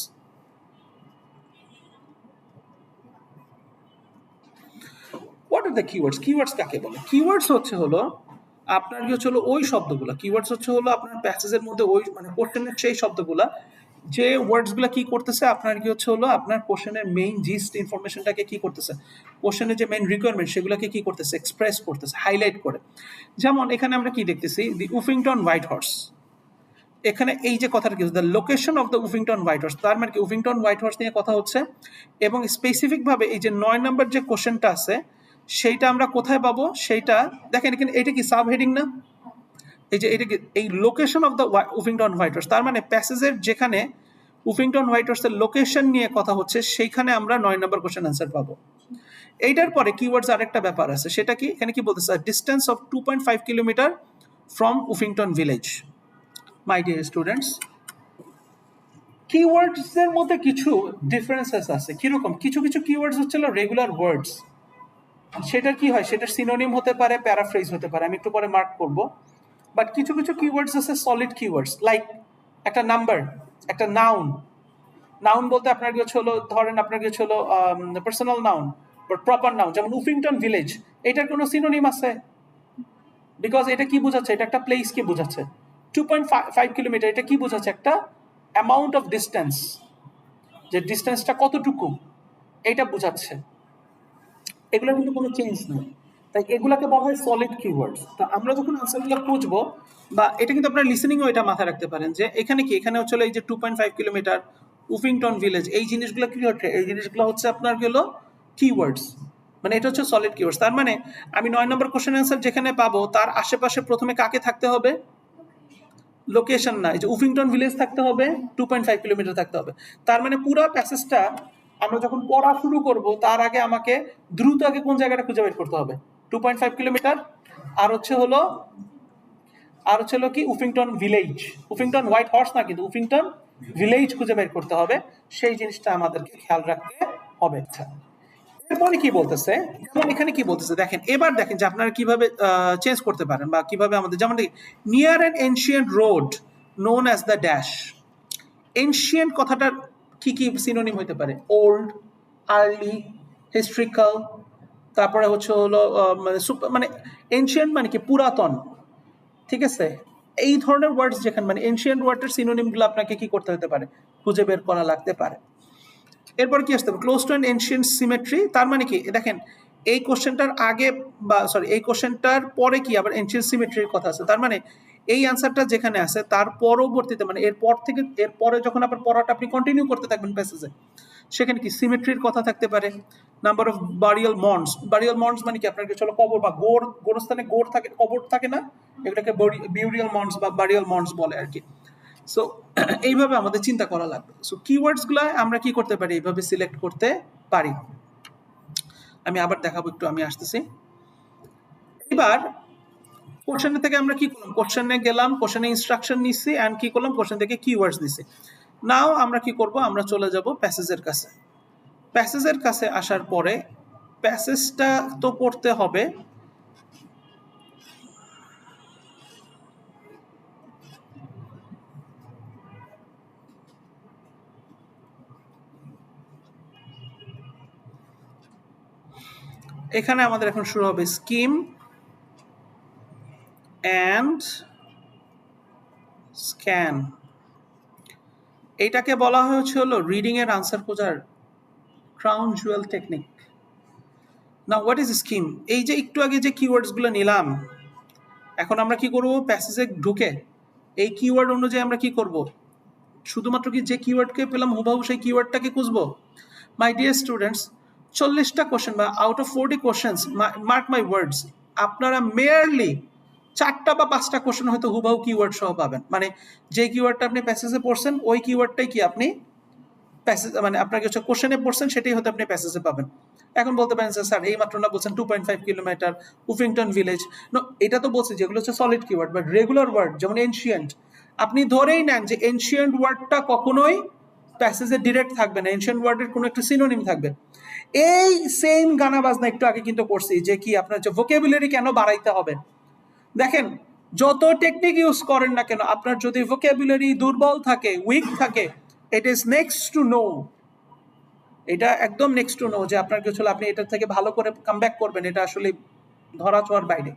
What are the keywords? Keywords কাকে বলে? কিওয়ার্ডস হচ্ছে হলো আপনার কি হচ্ছে হলো ওই শব্দগুলো, কিওয়ার্ডস হচ্ছে হলো আপনার প্যাসেজের মধ্যে ওই মানে কোশ্চেনের সেই শব্দগুলা যে ওয়ার্ডসগুলো কি করতেছে, আপনার কি হচ্ছে হলো আপনার কোশ্চেনের মেইন জিস্ট ইনফরমেশনটাকে কি করতেছে, কোশ্চেনের যে মেইন রিকোয়ারমেন্ট সেগুলোকে কি করতেছে, এক্সপ্রেস করতেছে, হাইলাইট করে। যেমন এখানে আমরা কি দেখতেছি, দি উফিংটন হোয়াইট হর্স। এখানে এই যে কথাটা কি, the location of the উফিংটন white horse, তার মানে কি উফিংটন হোয়াইট হর্স নিয়ে কথা হচ্ছে। এবং স্পেসিফিকভাবে এই যে 9 নম্বর যে কোশ্চেনটা আছে সেইটা আমরা কোথায় পাবো? সেইটা দেখেন এখানে, এটা কি সাব হেডিং না? এই যে এটা কি, এই location of the উফিংটন white horse, তার মানে প্যাসেজের যেখানে উফিংটন হোয়াইট হর্সের লোকেশন নিয়ে কথা হচ্ছে সেইখানে আমরা 9 নম্বর কোশ্চেন অ্যান্সার পাবো। এইটার পরে কিওয়ার্ডস আরেকটা ব্যাপার আছে, সেটা কি? এখানে কি বলতেছে? Distance of 2.5 kilometre from Uffington Village. My dear students, keywords এর মধ্যে কিছু ডিফারেন্সেস আছে। কিরকম? কিছু কিছু কিওয়ার্ডস হচ্ছে রেগুলার ওয়ার্ডস, সেটা কি হয়, সেটার সিনোনিম হতে পারে, প্যারাফ্রেজ হতে পারে, আমি একটু পরে মার্ক করব। বাট কিছু কিছু কিওয়ার্ডস আছে সলিড কিওয়ার্ডস, লাইক একটা নাম্বার, একটা নাউন। নাউন বলতে আপনার কিছু হলো, ধরেন আপনার কিছু হলো personal noun but proper noun, যেমন উফিংটন ভিলেজ, এটার কোনো সিনোনিম আছে? বিকজ এটা কি বোঝাচ্ছে? এটা একটা প্লেসকে বোঝাচ্ছে। 2.5 কিলোমিটার, এটা কি বোঝাচ্ছে? একটা অ্যামাউন্ট অফ ডিস্টেন্স, যে ডিস্টেন্সটা কতটুকু এটা বোঝাচ্ছে। এগুলোর কিন্তু কোনো চেঞ্জ নেই, তাই এগুলাকে বলা হয় সলিড কিওয়ার্ডস। তো আমরা যখন আনসারগুলো খুঁজবো, বা এটা কিন্তু আপনার লিসেনিংও এটা মাথায় রাখতে পারেন যে এখানে কি, এখানে হচ্ছে এই যে 2.5 কিলোমিটার উফিংটন ভিলেজ, এই জিনিসগুলো কি হচ্ছে? এই জিনিসগুলো হচ্ছে আপনার গেলো কিওয়ার্ডস, মানে এটা হচ্ছে সলিড কিওয়ার্ডস। তার মানে আমি 9 নম্বর কোশ্চেন অ্যান্সার যেখানে পাবো তার আশেপাশে প্রথমে কাকে থাকতে হবে? লোকেশন না, এই যে উফিংটন ভিলেজ থাকতে হবে, 2.5 কিলোমিটার থাকতে হবে। তার মানে পুরো প্যাসেজটা আমরা যখন পড়া শুরু করব তার আগে আমাকে দ্রুত আগে কোন জায়গাটা খুঁজে বের করতে হবে? 2.5 কিলোমিটার, আর হচ্ছে হলো কি উফিংটন ভিলেজ, উফিংটন হোয়াইট হর্স না, কিন্তু উফিংটন ভিলেজ খুঁজে বের করতে হবে। সেই জিনিসটা আমাদেরকে খেয়াল রাখতে হবে। এরপরে কি বলতেছে, যেমন এখানে কি বলতেছে দেখেন, এবার দেখেন যে আপনারা কিভাবে চেঞ্জ করতে পারেন, বা কিভাবে আমাদের, যেমন near an ancient road known as the dash. Ancient কথাটার কি কি সিনোনিম হতে পারে? ওল্ড, আর্লি, হিস্ট্রিক্যাল, তারপরে হচ্ছে হলো মানে এনশিয়েন্ট মানে কি পুরাতন, ঠিক আছে? এই ধরনের ওয়ার্ডস যেখানে মানে এনশিয়েন্ট ওয়ার্ডের সিনোনিমগুলো আপনাকে কি করতে হতে পারে? খুঁজে বের করা লাগতে পারে। এরপর কি আসতে হবে? Close to an ancient symmetry, তার মানে কি দেখেন এই কোশ্চেনটার আগে, বা সরি এই কোশ্চেনটার পরে কি আবার এনশিয়েন্ট সিমেট্রির কথা আছে। তার মানে এই অ্যান্সারটা যেখানে আছে তার পরবর্তীতে, মানে এরপর থেকে এরপরে যখন আবার পড়াটা আপনি কন্টিনিউ করতে থাকবেন প্যাসেজে, সেখানে কি সিমেট্রির কথা থাকতে পারে। নাম্বার অফ বারিয়াল মন্ডস, বারিয়াল মন্ডস মানে কি আপনার কিছু হলো কবর বা গোরস্থানে গোর থাকে, কবর থাকে না, এগুলোকে বিউরিয়াল মন্ডস বা বারিয়াল মন্ডস বলে আর কি। সো এইভাবে আমাদের চিন্তা করা লাগবে। সো কিওয়ার্ডসগুলো আমরা কি করতে পারি? এইভাবে সিলেক্ট করতে পারি। আমি আবার দেখাবো একটু, আমি আসতেছি। এবার কোশ্চেন থেকে আমরা কি করলাম? কোশ্চেনে গেলাম, কোশ্চেনে ইনস্ট্রাকশন নিচ্ছি, এন্ড কি করলাম? কোশ্চেন থেকে কিওয়ার্ডস নিচ্ছি। নাও আমরা কি করব? আমরা চলে যাব প্যাসেজের কাছে। প্যাসেজের কাছে আসার পরে প্যাসেজটা তো পড়তে হবে। এখানে আমাদের এখন শুরু হবে স্কিম অ্যান্ড স্ক্যান। এটাকে বলা হয়েছে হলো রিডিং এর আনসার খোঁজার ক্রাউন জুয়েল টেকনিক। না, হোয়াট ইজ স্কিম? এই যে একটু আগে যে কিওয়ার্ডসগুলো নিলাম, এখন আমরা কি করব? প্যাসেজে ঢুকে এই কিওয়ার্ড অনুযায়ী আমরা কি করব? শুধুমাত্র কি যে কিওয়ার্ডকে পেলাম হুবহু সেই কিওয়ার্ডটাকে খুঁজবো? মাই ডিয়ার স্টুডেন্টস, 40টা কোশ্চেন বা out of 40 questions, mark my words, আপনারা মেয়ারলি 4টা বা 5টা কোশ্চেন হয়তো হুবহু কিওয়ার্ড সহ পাবেন। মানে যে কিওয়ার্ডটা আপনি প্যাসেজে পড়ছেন ওই কিওয়ার্ডটাই কি আপনি প্যাসেজ, মানে আপনার কিছু কোশ্চেনে পড়ছেন সেটাই হয়তো আপনি প্যাসেজে পাবেন। এখন বলতে পারেন স্যার এই মাত্র না বলছেন 2.5 কিলোমিটার উফিংটন ভিলেজ, এটা তো বলছি যেগুলো হচ্ছে solid keyword. But regular word যেমন এনশিয়েন্ট, আপনি ধরেই নেন যে এনশিয়েন্ট ওয়ার্ডটা কখনোই প্যাসেজে ডিরেক্ট থাকবে না, এনশিয়েন্ট ওয়ার্ডের কোনো একটা সিনোনিম থাকবে। এই সেম গানা বাজনা একটু আগে কিন্তু করছি যে কি আপনার যে ভোকাবুলারি কেন বাড়াইতে হবে। দেখেন যত টেকনিক ইউজ করেন না কেন, আপনার যদি ভোকাবুলারি দুর্বল থাকে, উইক থাকে, it is next to know, এটা একদম নেক্সট টু নো যে আপনার কিছু আপনি এটার থেকে ভালো করে কামব্যাক করবেন, এটা আসলে ধরা ছোঁয়ার বাইরে।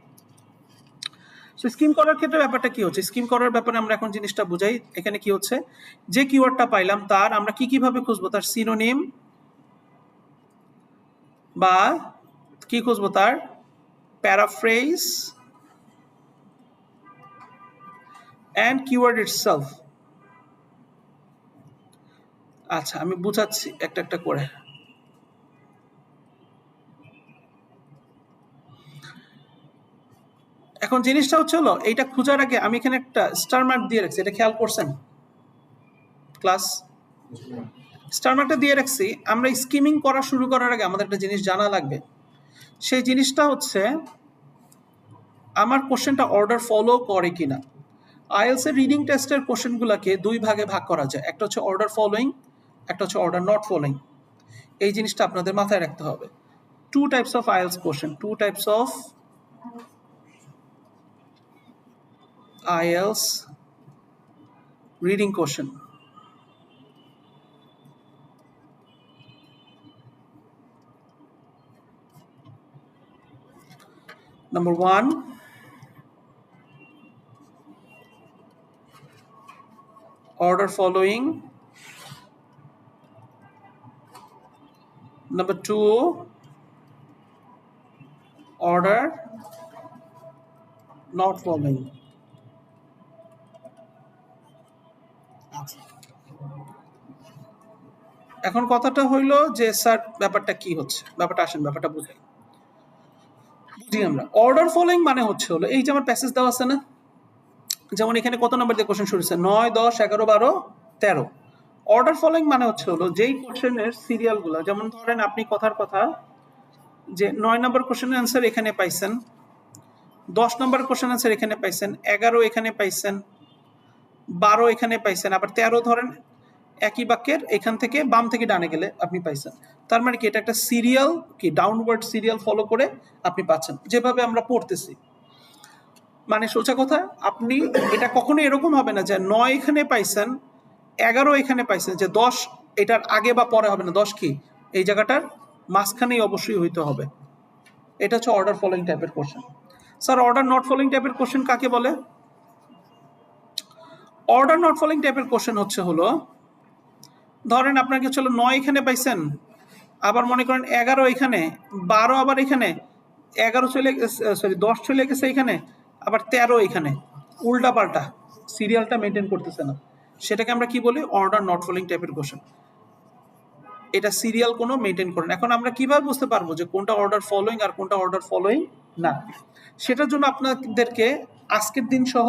সো স্কিম করার ক্ষেত্রে ব্যাপারটা কি হচ্ছে? স্কিম করার ব্যাপারে আমরা এখন জিনিসটা বুঝাই। এখানে কি হচ্ছে, যে কিওয়ার্ডটা পাইলাম তার আমরা কি কিভাবে খুঁজবো? তার সিনোনিম বা কি খুঁজবো? তার প্যারাফ্রেজ অ্যান্ড কিওয়ার্ড ইটসেলফ। আচ্ছা আমি বুঝাচ্ছি একটা একটা করে। এখন জিনিসটা হচ্ছে হলো এইটা খোঁজার আগে আমি এখানে একটা স্টার মার্ক দিয়ে রাখছি, এটা খেয়াল করছেন ক্লাস? স্টার মার্কটা দিয়ে রাখছি। আমরা স্কিমিং করা শুরু করার আগে আমাদের একটা জিনিস জানা লাগবে। সেই জিনিসটা হচ্ছে আমার কোশ্চেনটা অর্ডার ফলো করে কিনা। আইএলস এর রিডিং টেস্টের কোশ্চেনগুলোকে দুই ভাগে ভাগ করা যায়, একটা হচ্ছে অর্ডার ফলোইং, একটা হচ্ছে অর্ডার নট ফলোইং। এই জিনিসটা আপনাদের মাথায় রাখতে হবে। Two types of IELTS question, two types of IELTS reading question. Number one, order following. Number two, order not following. এখন কথাটা হইলো যে স্যার ব্যাপারটা কি হচ্ছে, ব্যাপারটা আসেন ব্যাপারটা বুঝি আমরা। অর্ডার ফলোইং মানে হচ্ছে হলো এই যে আমার প্যাসেজ দেওয়া আছে না, যেমন এখানে কত নাম্বার দিয়ে কোশ্চেন শুরু হচ্ছে 9 10 11 12 13। অর্ডার ফলোইং মানে হচ্ছে হলো যেই কোশ্চেনের সিরিয়ালগুলো, যেমন ধরেন আপনি কথার কথা যে 9 নম্বর কোশ্চেনের অ্যান্সার এখানে পাইছেন, 10 নম্বর কোশ্চেন অ্যান্সার এখানে পাইছেন, 11 এখানে পাইছেন, 12 এখানে পাইছেন, আবার 13 ধরেন একই বাক্যের এখান থেকে বাম থেকে ডানে গেলে আপনি পাইছেন। তার মানে কি এটা একটা সিরিয়াল, কি ডাউনওয়ার্ড সিরিয়াল ফলো করে আপনি পাচ্ছেন, যেভাবে আমরা পড়তেছি। মানে সোজা কথা, আপনি এটা কখনো এরকম হবে না যে 9 এখানে পাইছেন 11 এখানে পাইছেন যে 10 এটার আগে বা পরে হবে না, 10 কি এই জায়গাটার মাঝখানেই অবশ্যই হইতে হবে। এটা হচ্ছে অর্ডার ফলোইং টাইপের question. Sir order not following টাইপের কোশ্চেন কাকে বলে? অর্ডার নট ফলোইং টাইপের কোশ্চেন হচ্ছে হলো, ধরেন আপনাকে চলো 9 এখানে পাইছেন, আবার মনে করেন 11 এখানে, 12 আবার এখানে, 11 চলে সরি 10 চলে গেছে এখানে, আবার 13 এখানে, উল্টা পাল্টা সিরিয়ালটা মেনটেন করতেছে না, সেটাকে আমরা কি বলি? অর্ডার নট ফলোইং টাইপের কোশ্চেন। এটা সিরিয়াল কোনো মেনটেন করে না। এখন আমরা কিভাবে বুঝতে পারবো যে কোনটা অর্ডার ফলোইং আর কোনটা অর্ডার ফলোইং না? সেটার জন্য আপনাদেরকে আজকের দিন সহ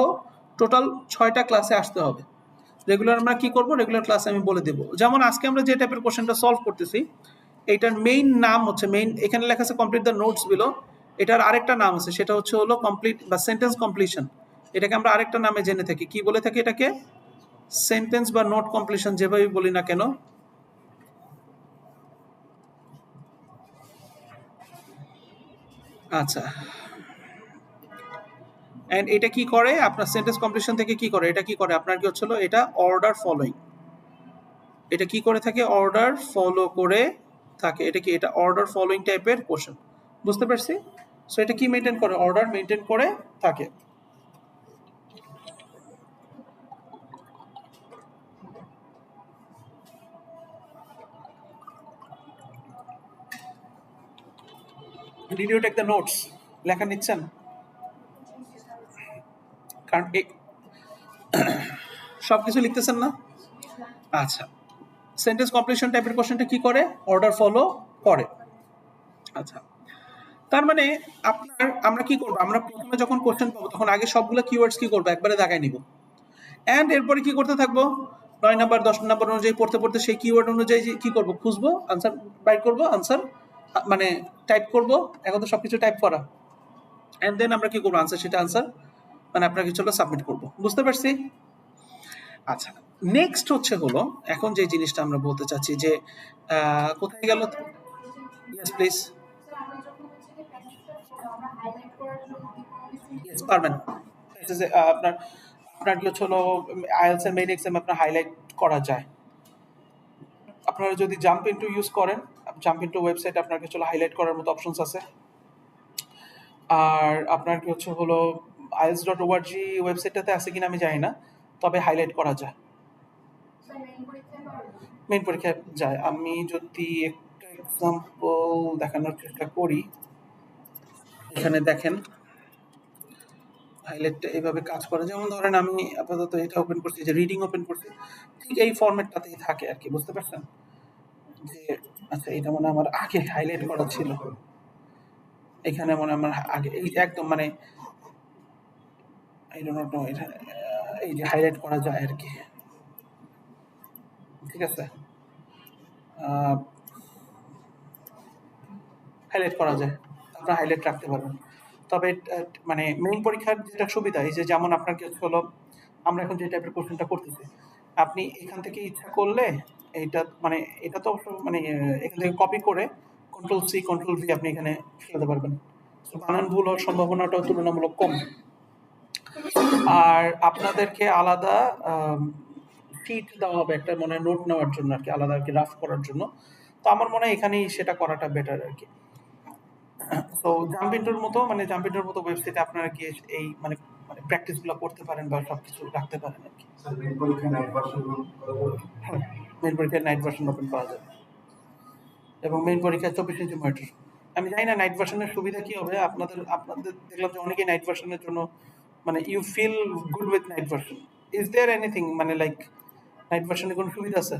টোটাল 6টা ক্লাসে আসতে হবে। রেগুলার আমরা কি করব, রেগুলার ক্লাসে আমি বলে দেব। যেমন আজকে আমরা যে টাইপের কোশ্চেনটা সলভ করতেছি, এইটার মেইন নাম হচ্ছে, মেইন এখানে লেখা আছে কমপ্লিট দ্য নোটস বিলো, এটার আরেকটা নাম আছে, সেটা হচ্ছে হলো কমপ্লিট বা সেন্টেন্স কমপ্লিশন। এটাকে আমরা আরেকটা নামে জেনে থাকি, কি বলে থাকি এটাকে? সেন্টেন্স বা নোট কমপ্লিশন, যেভাবে বলি না কেন। আচ্ছা, এন্ড এটা কি করে আপনার সেন্টেন্স কমপ্লিশন থেকে কি করে, এটা কি করে আপনার কি হচ্ছিল, এটা অর্ডার ফলোইং, এটা কি করে থাকে? অর্ডার ফলো করে থাকে। এটা কি? এটা অর্ডার ফলোইং টাইপের কোশ্চেন। বুঝতে পারছি? সো এটা কি মেনটেন করে? অর্ডার মেনটেন করে থাকে। Did you take the notes? লেখা নিচ্ছেন? কারণ সব কিছু লিখতেছেন না? আচ্ছা, সেন্টেন্স কমপ্লিশন টাইপের কোশ্চেনটা কি করে? অর্ডার ফলো করে। আচ্ছা, তার মানে আমরা কি করব? আমরা প্রথমে যখন কোশ্চেন পাবো তখন আগে সবগুলো কিওয়ার্ডস কি করব? একবারে দাগায় নিব। এন্ড এরপরে কি করতে থাকবো? 9 নাম্বার 10 নাম্বার অনুযায়ী পড়তে পড়তে সেই কিওয়ার্ড অনুযায়ী কি করব? খুঁজবো, আনসার বাইর করব, আনসার মানে টাইপ করব। এখন তো সবকিছু টাইপ করা। এন্ড দেন আমরা কি করব? আনসার, সেটা আনসার মানে আপনাকে চলো সাবমিট করব। বুঝতে পারছি? আচ্ছা, নেক্সট হচ্ছে হলো এখন যে জিনিসটা আমরা বলতে চাচ্ছি যে কোথায় গেল? Yes please. ইয়েস পারবেন। আপনার আপনার কি হচ্ছে হলো আইএলটিএস এর মেইন এক্সাম আপনার হাইলাইট করা যায়। আপনারা যদি জাম্প ইনটু ইউজ করেন, জাম্প ইনটু ওয়েবসাইট আপনার কি হচ্ছে হাইলাইট করার মতো অপশনস আছে। আর আপনার কি হচ্ছে হলো ielts.org ওয়েবসাইটটাতে আছে কিনা আমি জানি না, তবে হাইলাইট করা যায়। মেইন পরীক্ষায় যায়। আমি যদি একটা এক্সাম্পল দেখানোর চেষ্টা করি, এখানে দেখেন হাইলাইটটা এইভাবে কাজ করে। যেমন ধরেন আমি আপাতত এটা ওপেন করছি, যে রিডিং ওপেন করছি, ঠিক এই ফরম্যাটটাতেই থাকে আর কি। বুঝতে পারছেন? যে আচ্ছা, এটা মনে আমার আগে হাইলাইট করা ছিল, এখানে মনে আমার আগে এই একদম মানে আই ডোন্ট নো, এটা এই যে হাইলাইট করা যায় আর কি। ঠিক আছে, হাইলাইট করা যায়, আপনারা হাইলাইট রাখতে পারবেন। তবে মানে মেইন পরীক্ষার যেটা সুবিধা এই যে যেমন আপনার কি হলো আমরা এখন যে টাইপের কোশ্চেনটা করতেছি আপনি এখান থেকে ইচ্ছা করলে এইটা মানে এটা তো অবশ্য মানে এখান থেকে কপি করে কন্ট্রোল ভি আপনি এখানে ফেলতে পারবেন। তো বানান ভুল হওয়ার সম্ভাবনাটাও তুলনামূলক কম। আর আপনাদেরকে আলাদা শিট দেওয়া হবে একটা মনে হয় নোট নেওয়ার জন্য আর কি, আলাদা আর কি রাফ করার জন্য। তো আমার মনে হয় এখানেই সেটা করাটা বেটার আর কি। তো জাম্পিন্টোর মতো মানে জাম্পিন্টোর মতো ওয়েবসাইটে আপনারা কি এই মানে মানে প্র্যাকটিসগুলো করতে পারেন বা সবকিছু রাখতে পারেন আর কি। স্যার মেইন পরীক্ষায় নাইট ভার্সন হ্যাঁ, মেইন পরীক্ষায় নাইট ভার্সন ওপেন পাওয়া যাবে এবং মেইন পরীক্ষায় 24 ইঞ্চি মনিটর। আমি জানি না নাইট ভার্সনের সুবিধা কি হবে, আপনাদের আপনাদের দেখলাম যে অনেকেই নাইট ভার্সনের জন্য মানে you feel good with night version. Is there anything মানে লাইক নাইট ভার্সনের কোনো সুবিধা আছে?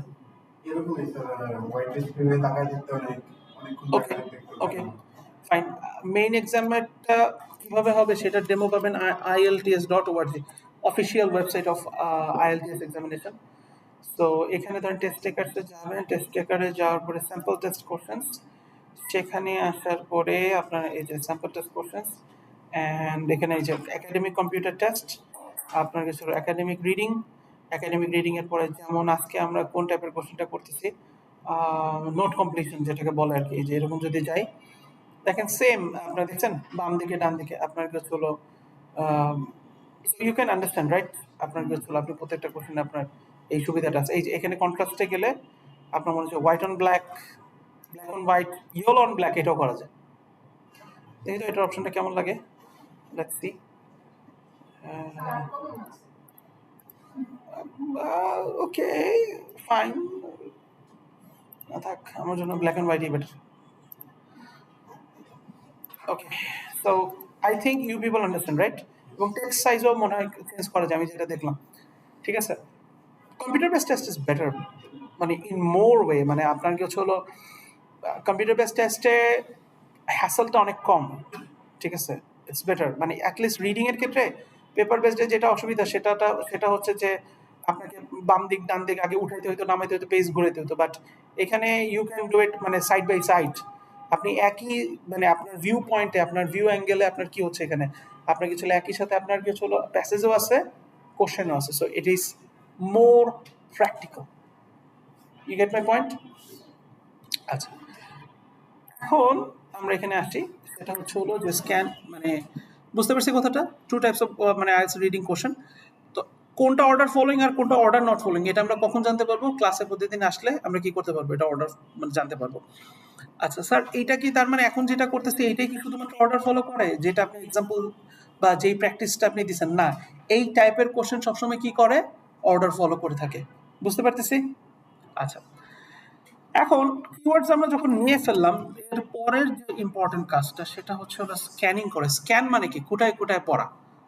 এরকমই স্যার, হোয়াইট স্ক্রিনে তাকায় দেখতে অনেকক্ষণ ওকে তাকায় দেখতে ওকে ফাইন। মেইন এক্সামটা কিভাবে হবে সেটা ডেমো পাবেন IELTS.org, official website of IELTS examination. তো এখানে ধরেন টেস্ট টেকারতে যাবেন, টেস্ট টেকারে যাওয়ার পরে স্যাম্পল টেস্ট কোশ্চেন্স, সেখানে আসার পরে আপনার এই যে স্যাম্পল টেস্ট কোশ্চেন্স অ্যান্ড এখানে এই যে একাডেমিক কম্পিউটার টেস্ট, আপনার কিছু একাডেমিক রিডিংয়ের পরে যেমন আজকে আমরা কোন টাইপের কোশ্চেনটা করতেছি নোট কমপ্লিশন যেটাকে বলে আর কি। এই যে এরকম যদি যাই দেখেন সেম আপনারা দেখছেন বাম দিকে ডান দিকে আপনার কাছে হলো ইউ ক্যান আন্ডারস্ট্যান্ড রাইট। আপনার কাছে হলো আপনি প্রত্যেকটা কোশ্চেনে আপনার এই সুবিধাটা আছে। এই যে এখানে কন্ট্রাস্টে গেলে আপনার মনে হচ্ছে white on black, black on white, yellow on black এটাও করা যায়। দেখি তো এটার অপশনটা কেমন লাগে, লেটস সি। ওকে ফাইন, না থাক আমার জন্য ব্ল্যাক অ্যান্ড হোয়াইটই better. Okay so I think you people understand right. এবং টেক্সট সাইজও মনে হয় চেঞ্জ করা যায় আমি যেটা দেখলাম, ঠিক আছে। Computer base test is better মানে ইন মোর ওয়ে, মানে আপনার কি হচ্ছে হলো কম্পিউটার বেস টেস্টে হ্যাসেলটা অনেক কম, ঠিক আছে। ইটস বেটার মানে অ্যাটলিস্ট রিডিংয়ের ক্ষেত্রে পেপার বেসডে যেটা অসুবিধা সেটা হচ্ছে যে আপনাকে বাম দিক ডান দিক আগে উঠাইতে হতো নামাইতে হতো পেজ ঘুরাইতে হতো, বাট এখানে ইউ ক্যান ডু ইট মানে সাইড বাই সাইড। আপনি একই মানে আপনার ভিউ পয়েন্টে আপনার ভিউ অ্যাঙ্গেলে আপনার কি হচ্ছে এখানে আপনার কিছু একই সাথে আপনার কিছু হলো প্যাসেজও আছে কোশ্চেনও আছে, so it is more practical. You get my point? আচ্ছা এখন আমরা এখানে আসি, সেটা হচ্ছে হলো যে স্ক্যান মানে বুঝতে পারছি কথাটা, টু টাইপস অফ মানে আইএলটিএস রিডিং কোশ্চেন। তো কোনটা অর্ডার ফলোইং আর কোনটা অর্ডার নট ফলোইং এটা আমরা কখন জানতে পারবো? ক্লাসে প্রতিদিন আসলে আমরা কি করতে পারবো, এটা অর্ডার মানে জানতে পারবো। আচ্ছা স্যার এইটা কি তার মানে এখন যেটা করতেছি এইটাই কি শুধুমাত্র অর্ডার ফলো করে, যেটা আপনি এক্সাম্পল বা যেই প্র্যাকটিসটা আপনি দিচ্ছেন? না, এই টাইপের কোশ্চেন সবসময় কি করে অর্ডার ফলো করে থাকে, বুঝতে পারতেছি। আচ্ছা এখন কিওয়ার্ডস আমরা যখন নিয়ে ফেললাম এর পরের যে ইম্পর্টেন্ট কাজটা সেটা হচ্ছে হলো স্ক্যানিং করে। স্ক্যান মানে কি? খুঁটায় খুঁটায় পড়া।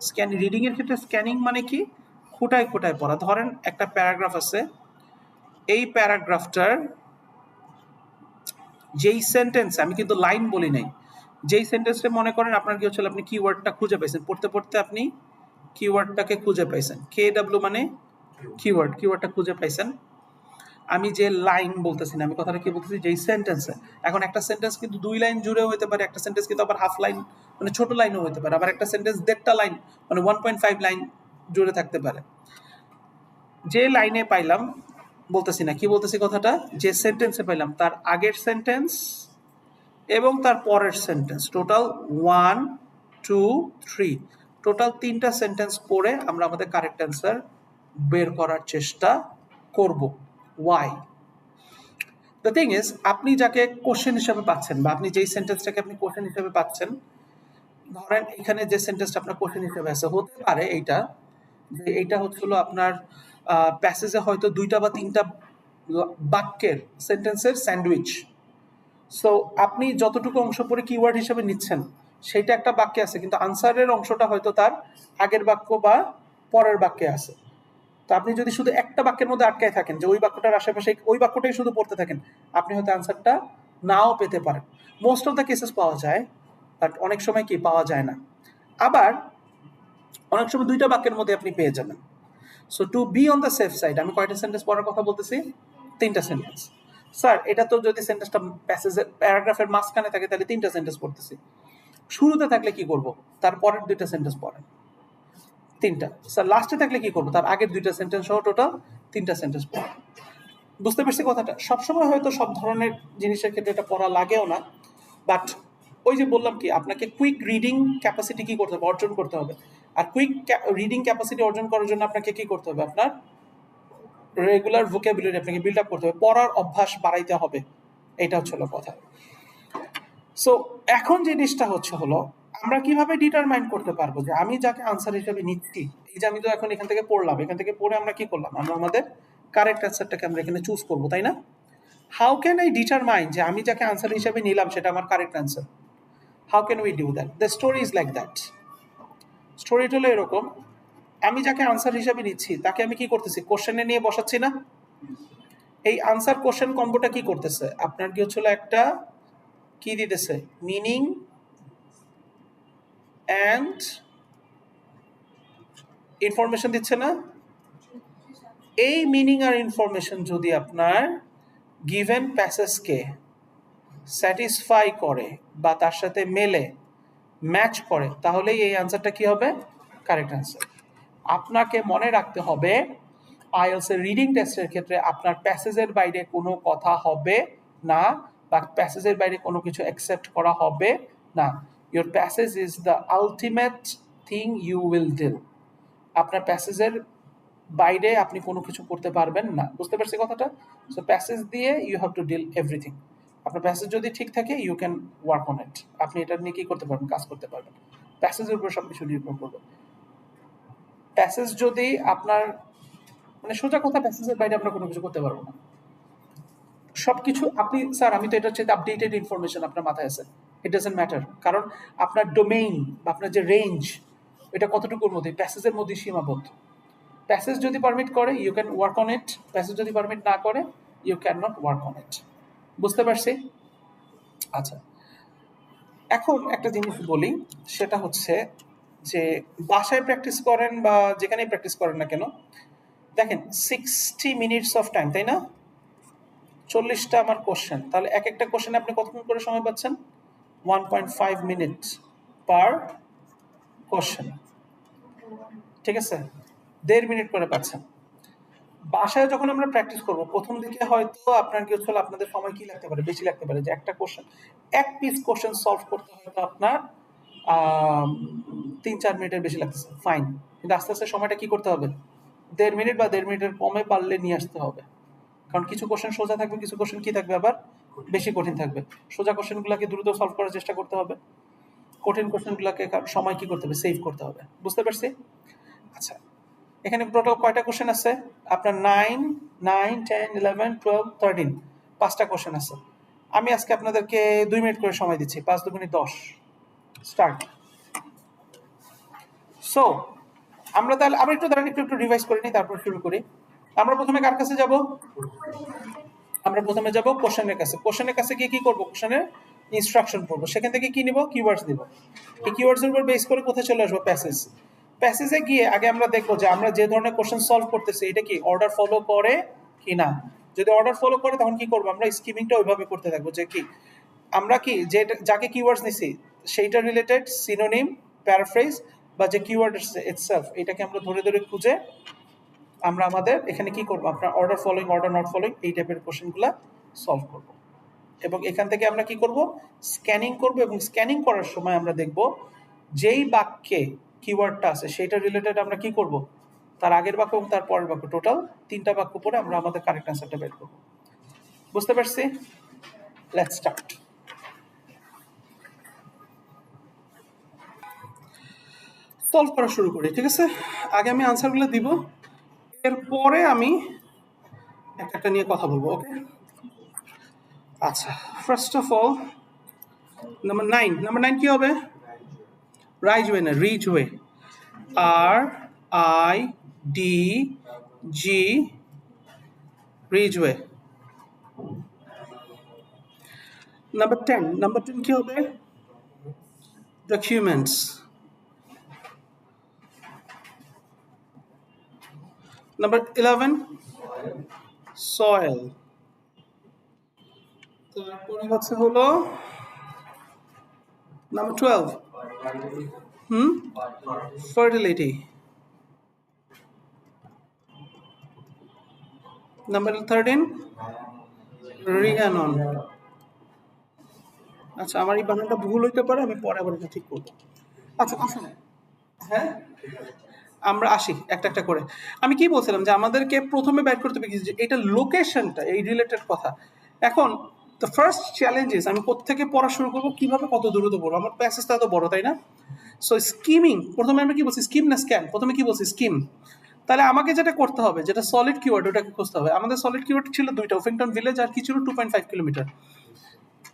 স্ক্যান রিডিং এর ক্ষেত্রে স্ক্যানিং মানে কি? খুঁটায় খুঁটায় পড়া। ধরেন একটা প্যারাগ্রাফ আছে, এই প্যারাগ্রাফটার যেই সেন্টেন্স, আমি কিন্তু লাইন বলি নাই, যেই সেন্টেন্সটা মনে করেন আপনার কি হচ্ছিল আপনি কিওয়ার্ডটা খুঁজে পাইছেন, পড়তে পড়তে আপনি কিওয়ার্ডটাকে খুঁজে পাইছেন, KW মানে কিওয়ার্ডটা খুঁজে পাইছেন। আমি যে লাইন বলতেছি না, আমি কথাটা কি বলতেছি, যেই সেন্টেন্সে এখন একটা সেন্টেন্স কিন্তু 2 লাইন জুড়েও হতে পারে, একটা সেন্টেন্স কিন্তু আবার হাফ লাইন মানে ছোট লাইনও হতে পারে, আবার একটা সেন্টেন্স 1.5 লাইন মানে 1.5 লাইন জুড়ে থাকতে পারে। যে লাইনে পাইলাম বলতেছি না, কি বলতেছি কথাটা, যে সেন্টেন্সে পাইলাম তার আগের সেন্টেন্স এবং তার পরের সেন্টেন্স, টোটাল 1 2 3, টোটাল 3টা সেন্টেন্স পড়ে আমরা আমাদের কারেক্ট অ্যান্সার বের করার চেষ্টা করব। ওয়াই? দ্য থিং ইজ আপনি যাকে কোশ্চেন হিসেবে পাচ্ছেন বা আপনি যেই সেন্টেন্সটাকে আপনি কোশ্চেন হিসেবে পাচ্ছেন, ধরেন এখানে যে সেন্টেন্সটা আপনার কোশ্চেন হিসেবে আছে হতে পারে এইটা, যে এইটা হচ্ছিল আপনার প্যাসেজে হয়তো 2টা বা 3টা বাক্যের সেন্টেন্সের স্যান্ডউইচ। সো আপনি যতটুকু অংশ পরে কিওয়ার্ড হিসেবে নিচ্ছেন সেইটা একটা বাক্যে আছে, কিন্তু আনসারের অংশটা হয়তো তার আগের বাক্য বা পরের বাক্যে আছে। তো আপনি যদি শুধু একটা বাক্যের মধ্যে আটকায় থাকেন যে ওই বাক্যটার আশেপাশে ওই বাক্যটাই শুধু পড়তে থাকেন, আপনি হয়তো অ্যান্সারটা নাও পেতে পারেন। মোস্ট অফ দ্য কেসেস পাওয়া যায়, বাট অনেক সময় কি পাওয়া যায় না। আবার অনেক সময় 2টা বাক্যের মধ্যে আপনি পেয়ে যাবেন। So to be on the safe side আমি কয়টা সেন্টেন্স পড়ার কথা বলতেছি? 3টা সেন্টেন্স। স্যার এটা তো যদি সেন্টেন্সটা প্যাসেজের প্যারাগ্রাফের মাঝখানে থাকে তাহলে 3টা সেন্টেন্স পড়তেছি। শুরুতে থাকলে কি করব, তার পরের দুইটা সেন্টেন্স পড়েন, তিনটা। স্যার লাস্টে থাকলে কি করব, তার আগের দুইটা সেন্টেন্স সহ টোটাল তিনটা সেন্টেন্স পড়েন। বুঝতে পারছি কথাটা? সবসময় হয়তো সব ধরনের জিনিসের ক্ষেত্রে এটা পড়া লাগেও না, বাট ওই যে বললাম কি, আপনাকে কুইক রিডিং ক্যাপাসিটি কি করতে হবে, অর্জন করতে হবে। আর কুইক রিডিং ক্যাপাসিটি অর্জন করার জন্য আপনাকে কি করতে হবে, আপনার রেগুলার ভোকাবুলারি আপনাকে বিল্ড আপ করতে হবে, পড়ার অভ্যাস বাড়াইতে হবে। এটা হচ্ছে হলো কথা। সো এখন জিনিসটা হলো আমরা কিভাবে ডিটারমাইন করতে পারবো যে আমি যাকে আনসার হিসেবে নিচ্ছি, এই যে আমি তো এখন এখান থেকে পড়লাম, এখান থেকে পড়ে আমরা কি করলাম, আমরা আমাদের কারেক্ট আনসারটাকে আমরা এখানে চুজ করবো, তাই না? হাউ ক্যান আই ডিটারমাইন যে আমি যাকে আনসার হিসেবে নিলাম সেটা আমার correct answer? How can we do that? The story is like that. স্টোরিটা হলো এরকম, আমি যাকে আনসার হিসেবে নিচ্ছি তাকে আমি কি করতেছি, কোশ্চেনে নিয়ে বসাচ্ছি না? এই আনসার কোশ্চেন কম্বোটা কি করতেছে, আপনার কি হচ্ছিল একটা কি দিতেছে, মিনিং অ্যান্ড ইনফরমেশন দিচ্ছে না? এই মিনিং আর ইনফরমেশন যদি আপনার গিভেন প্যাসেজকে স্যাটিসফাই করে বা তার সাথে মেলে, ম্যাচ করে, তাহলেই এই আনসারটা কি হবে, কারেক্ট আনসার। আপনাকে মনে রাখতে হবে আইএলটিএস এর রিডিং টেস্টের ক্ষেত্রে আপনার প্যাসেজের বাইরে কোনো কথা হবে না, বা প্যাসেজের বাইরে কোনো কিছু অ্যাকসেপ্ট করা হবে না। Your passage is the ultimate thing you will deal. আপনার প্যাসেজের বাইরে আপনি কোনো কিছু করতে পারবেন না। বুঝতে পারছি কথাটা? সো প্যাসেজ দিয়ে you have to deal everything. আপনার প্যাসেজ যদি ঠিক থাকে, you can work on it. আপনি এটা নিয়ে কি করতে পারবেন, কাজ করতে পারবেন। প্যাসেজের উপর সব কিছু নির্ভর করবে। প্যাসেজ যদি আপনার মানে সোজা কথা, প্যাসেজের বাইরে আমরা কোনো কিছু করতে পারবো না। সবকিছু আপনি, স্যার আমি তো এটা হচ্ছে আপডেটেড ইনফরমেশন আপনার মাথায় আছে, ইট ডাজন্ট ম্যাটার, কারণ আপনার ডোমেইন বা আপনার যে রেঞ্জ, এটা কতটুকুর মধ্যে, প্যাসেজের মধ্যে সীমাবদ্ধ। প্যাসেজ যদি পারমিট করে, you can work on it. Passage যদি পারমিট না করে, you can not work on it. বুঝতে পারছি? আচ্ছা, এখন একটা জিনিস বলি, সেটা হচ্ছে যে বাসায় প্র্যাকটিস করেন বা যেখানেই প্র্যাকটিস করেন না কেন, দেখেন 60 মিনিটস অফ টাইম, তাই না? 40টা আমার কোশ্চেন, তাহলে এক একটা কোশ্চেনে আপনি কতক্ষণ করে সময় পাচ্ছেন? 1.5 মিনিট পার কোশ্চেন, ঠিক আছে? 1.5 মিনিট করে পাচ্ছেন। বাসায় যখন আমরা প্র্যাকটিস করব, প্রথম দিকে হয়তো আপনার কি হচ্ছে, আপনাদের সময় কি লাগতে পারে, বেশি লাগতে পারে, যে একটা কোশ্চেন, এক পিস কোশ্চেন সলভ করতে হয়তো আপনার 3-4 মিনিটের বেশি লাগতেছে, ফাইন। কিন্তু আস্তে আস্তে সময়টা কি করতে হবে, 1.5 মিনিট বা 1.5 মিনিটের কমে পারলে নিয়ে আসতে হবে। কারণ কিছু কোশ্চেন সোজা থাকবে, কিছু কোশ্চেন কি থাকবে, আবার বেশি কঠিন থাকবে। সোজা কোশ্চেনগুলোকে দ্রুত সলভ করার চেষ্টা করতে হবে, কঠিন কোশ্চেনগুলোকে সময় কি করতে হবে, সেভ করতে হবে। বুঝতে পারছি? আচ্ছা, এখানে টোটাল কয়টা কোশ্চেন আছে আপনার? 9, 10, 11, 12, 13, 5টা কোশ্চেন আছে। আমি আজকে আপনাদেরকে 2 মিনিট করে সময় দিচ্ছি, 5 2 মিনিট 10, স্টার্ট। সো আমরা তাহলে আবার একটু দাঁড়ান, একটু রিভাইজ করে নিই, তারপর শুরু করি। আমরা প্রথমে কার কাছে যাব? আমরা প্রথমে যাব কোশ্চেনের কাছে। কোশ্চেনের কাছে গিয়ে কি করব, কোশ্চেনের ইনস্ট্রাকশন পড়বো, সেখান থেকে কি নিব, কিওয়ার্ডস নিব। এই কিওয়ার্ডসের উপর বেস করে কোথায় চলে আসবো, প্যাসেজ। প্যাসেজে গিয়ে আগে আমরা দেখবো যে আমরা যে ধরনের কোশ্চেন সলভ করতেছি এটা কি অর্ডার ফলো করে কি না। যদি অর্ডার ফলো করে, তখন কি করবো, আমরা স্কিমিংটা ওইভাবে করতে থাকবো যে কি আমরা কি যে যাকে কিওয়ার্ডস নিছি সেইটা রিলেটেড সিনোনিম, প্যারাফ্রেজ বা যে কিওয়ার্ড ইটসেলফ, এটাকে আমরা ধরে ধরে খুঁজে আমরা আমাদের এখানে কি করবো, আপনার order following, order not following, এই টাইপের কোশ্চেনগুলো সলভ করব। এবং এখান থেকে আমরা কি করব, স্ক্যানিং করব। এবং স্ক্যানিং করার সময় আমরা দেখব যেই বাক্যে কিওয়ার্ডটা আছে সেটা রিলেটেড আমরা কি করব, তার আগের বাক্য এবং তার পরের বাক্য, টোটাল 3টা বাক্য পরে আমরা আমাদের কারেক্ট অ্যান্সারটা বের করব। বুঝতে পারছি? Let's start. সলভ করা শুরু করি, ঠিক আছে? আগে আমি আনসারগুলো দিব, এরপরে আমি একটা নিয়ে কথা বলবো, ওকে? আচ্ছা, ফার্স্ট অফ অল নাম্বার 9 কি হবে? রাইজওয়ে না, রিজওয়ে। RIDG, Ridgeway. নাম্বার 10 কি হবে? ডকুমেন্টস। Number 11 soil. তারপরে হচ্ছে হলো Number 12. Fertility. Number 13. Rhiannon. আচ্ছা আমার এই বানানটা ভুল হইতে পারে, আমি পরে আবার এটা ঠিক করবো। আচ্ছা আসুন, হ্যাঁ আমরা আসি একটা একটা করে। আমি কি বলছিলাম যে আমাদেরকে প্রথমে বের করতে হবে যে এটা লোকেশনটা, এই রিলেটেড কথা। এখন দ্য ফার্স্ট চ্যালেঞ্জেস, আমি কোত্থেকে পড়া শুরু করবো, কিভাবে কত দ্রুত পড়বো, আমার প্যাসেজটা তো বড় তাই না। সো স্কিমিং, প্রথমে আমরা কি বলছি, স্কিম না স্ক্যান, প্রথমে কি বলছি স্কিম। তাহলে আমাকে যেটা করতে হবে, যেটা সলিড কিওয়ার্ড, ওটাকে খুঁজতে হবে। আমাদের সলিড কিওয়ার্ড ছিল দুইটা, উফিংটন ভিলেজ আর কি ছিল 2.5 কিলোমিটার।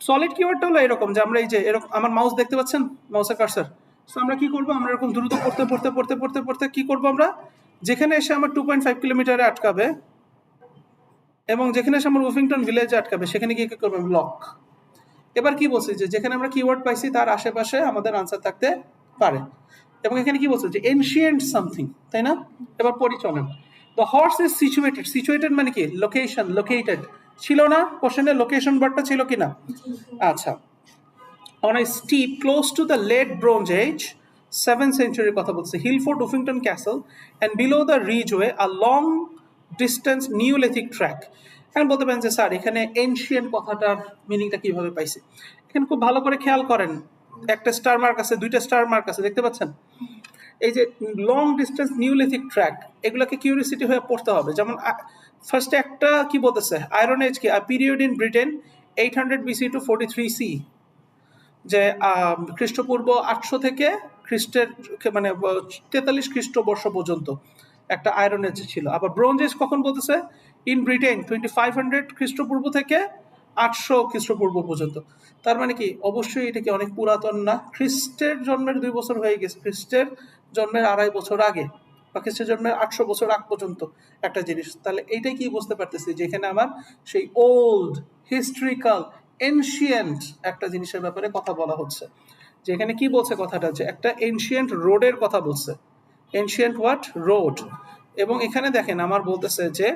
সলিড কিওয়ার্ডটা হলো এরকম যে আমরা এই যে এরকম, আমার মাউস দেখতে পাচ্ছেন, মাউসের কার্সার। সো আমরা কি করবো, আমরা এরকম দ্রুত পড়তে পড়তে পড়তে পড়তে পড়তে কি করবো, আমরা যেখানে এসে আমার 2.5 কিলোমিটারে আটকাবে এবং যেখানে এসে আমার উফিংটন ভিলেজে আটকাবে সেখানে গিয়ে কি করবো, ব্লক। এবার কি বলছি যে যেখানে আমরা কিওয়ার্ড পাইছি তার আশেপাশে আমাদের আনসার থাকতে পারে। এবং এখানে কি বলছে যে এনশিয়েন্ট সামথিং, তাই না। এবার পড়ি চলেন। The horse is situated, situated মানে কি লোকেশন, লোকেটেড ছিল না কোশ্চেনে, লোকেশন ওয়ার্ডটা ছিল কিনা। আচ্ছা, on a steep close to the late Bronze Age, 7th century কথা বলছে, Hilford Uffington Castle, and below the ridgeway a long distance Neolithic track. এখন বলতে পারেন যে স্যার এখানে এনশিয়েন্ট কথাটার মিনিংটা কিভাবে পাইছে। এখানে খুব ভালো করে খেয়াল করেন, একটা স্টার মার্ক আছে, দুইটা স্টার মার্ক আছে, দেখতে পাচ্ছেন। এই যে লং ডিস্টেন্স নিউলিথিক ট্র্যাক, এগুলোকে কিউরিসিটি হয়ে পড়তে হবে। যেমন ফার্স্টে একটা কি বলতেছে, আয়রন এজ কি, period in Britain 800 BC to 43 CE, যে খ্রিস্টপূর্ব 800 থেকে খ্রিস্টের মানে 43 খ্রিস্টবর্ষ পর্যন্ত একটা আয়রন এজ ছিল। আবার ব্রোঞ্জ এজ কখন বলতেছে, ইন ব্রিটেন 2500 খ্রিস্টপূর্ব থেকে 800 খ্রিস্টপূর্ব পর্যন্ত। তার মানে কি অবশ্যই এটা কি অনেক পুরাতন না, খ্রিস্টের জন্মের 2 বছর হয়ে গেছে, খ্রিস্টের জন্মের 2.5 বছর আগে, বা খ্রিস্টের জন্মের 800 বছর আগ পর্যন্ত একটা জিনিস। তাহলে এইটাই কি বুঝতে পারতেছি যেখানে আমার সেই ওল্ড হিস্ট্রিক্যাল এনশিয়েন্ট একটা জিনিসের ব্যাপারে কথা বলা হচ্ছে। যেখানে কি বলছে কথাটা, যে একটা এনশিয়েন্ট রোডের কথা বলছে, এনশিয়েন্ট হোয়াট রোড। এবং এখানে দেখেন আমার বলতেছে যে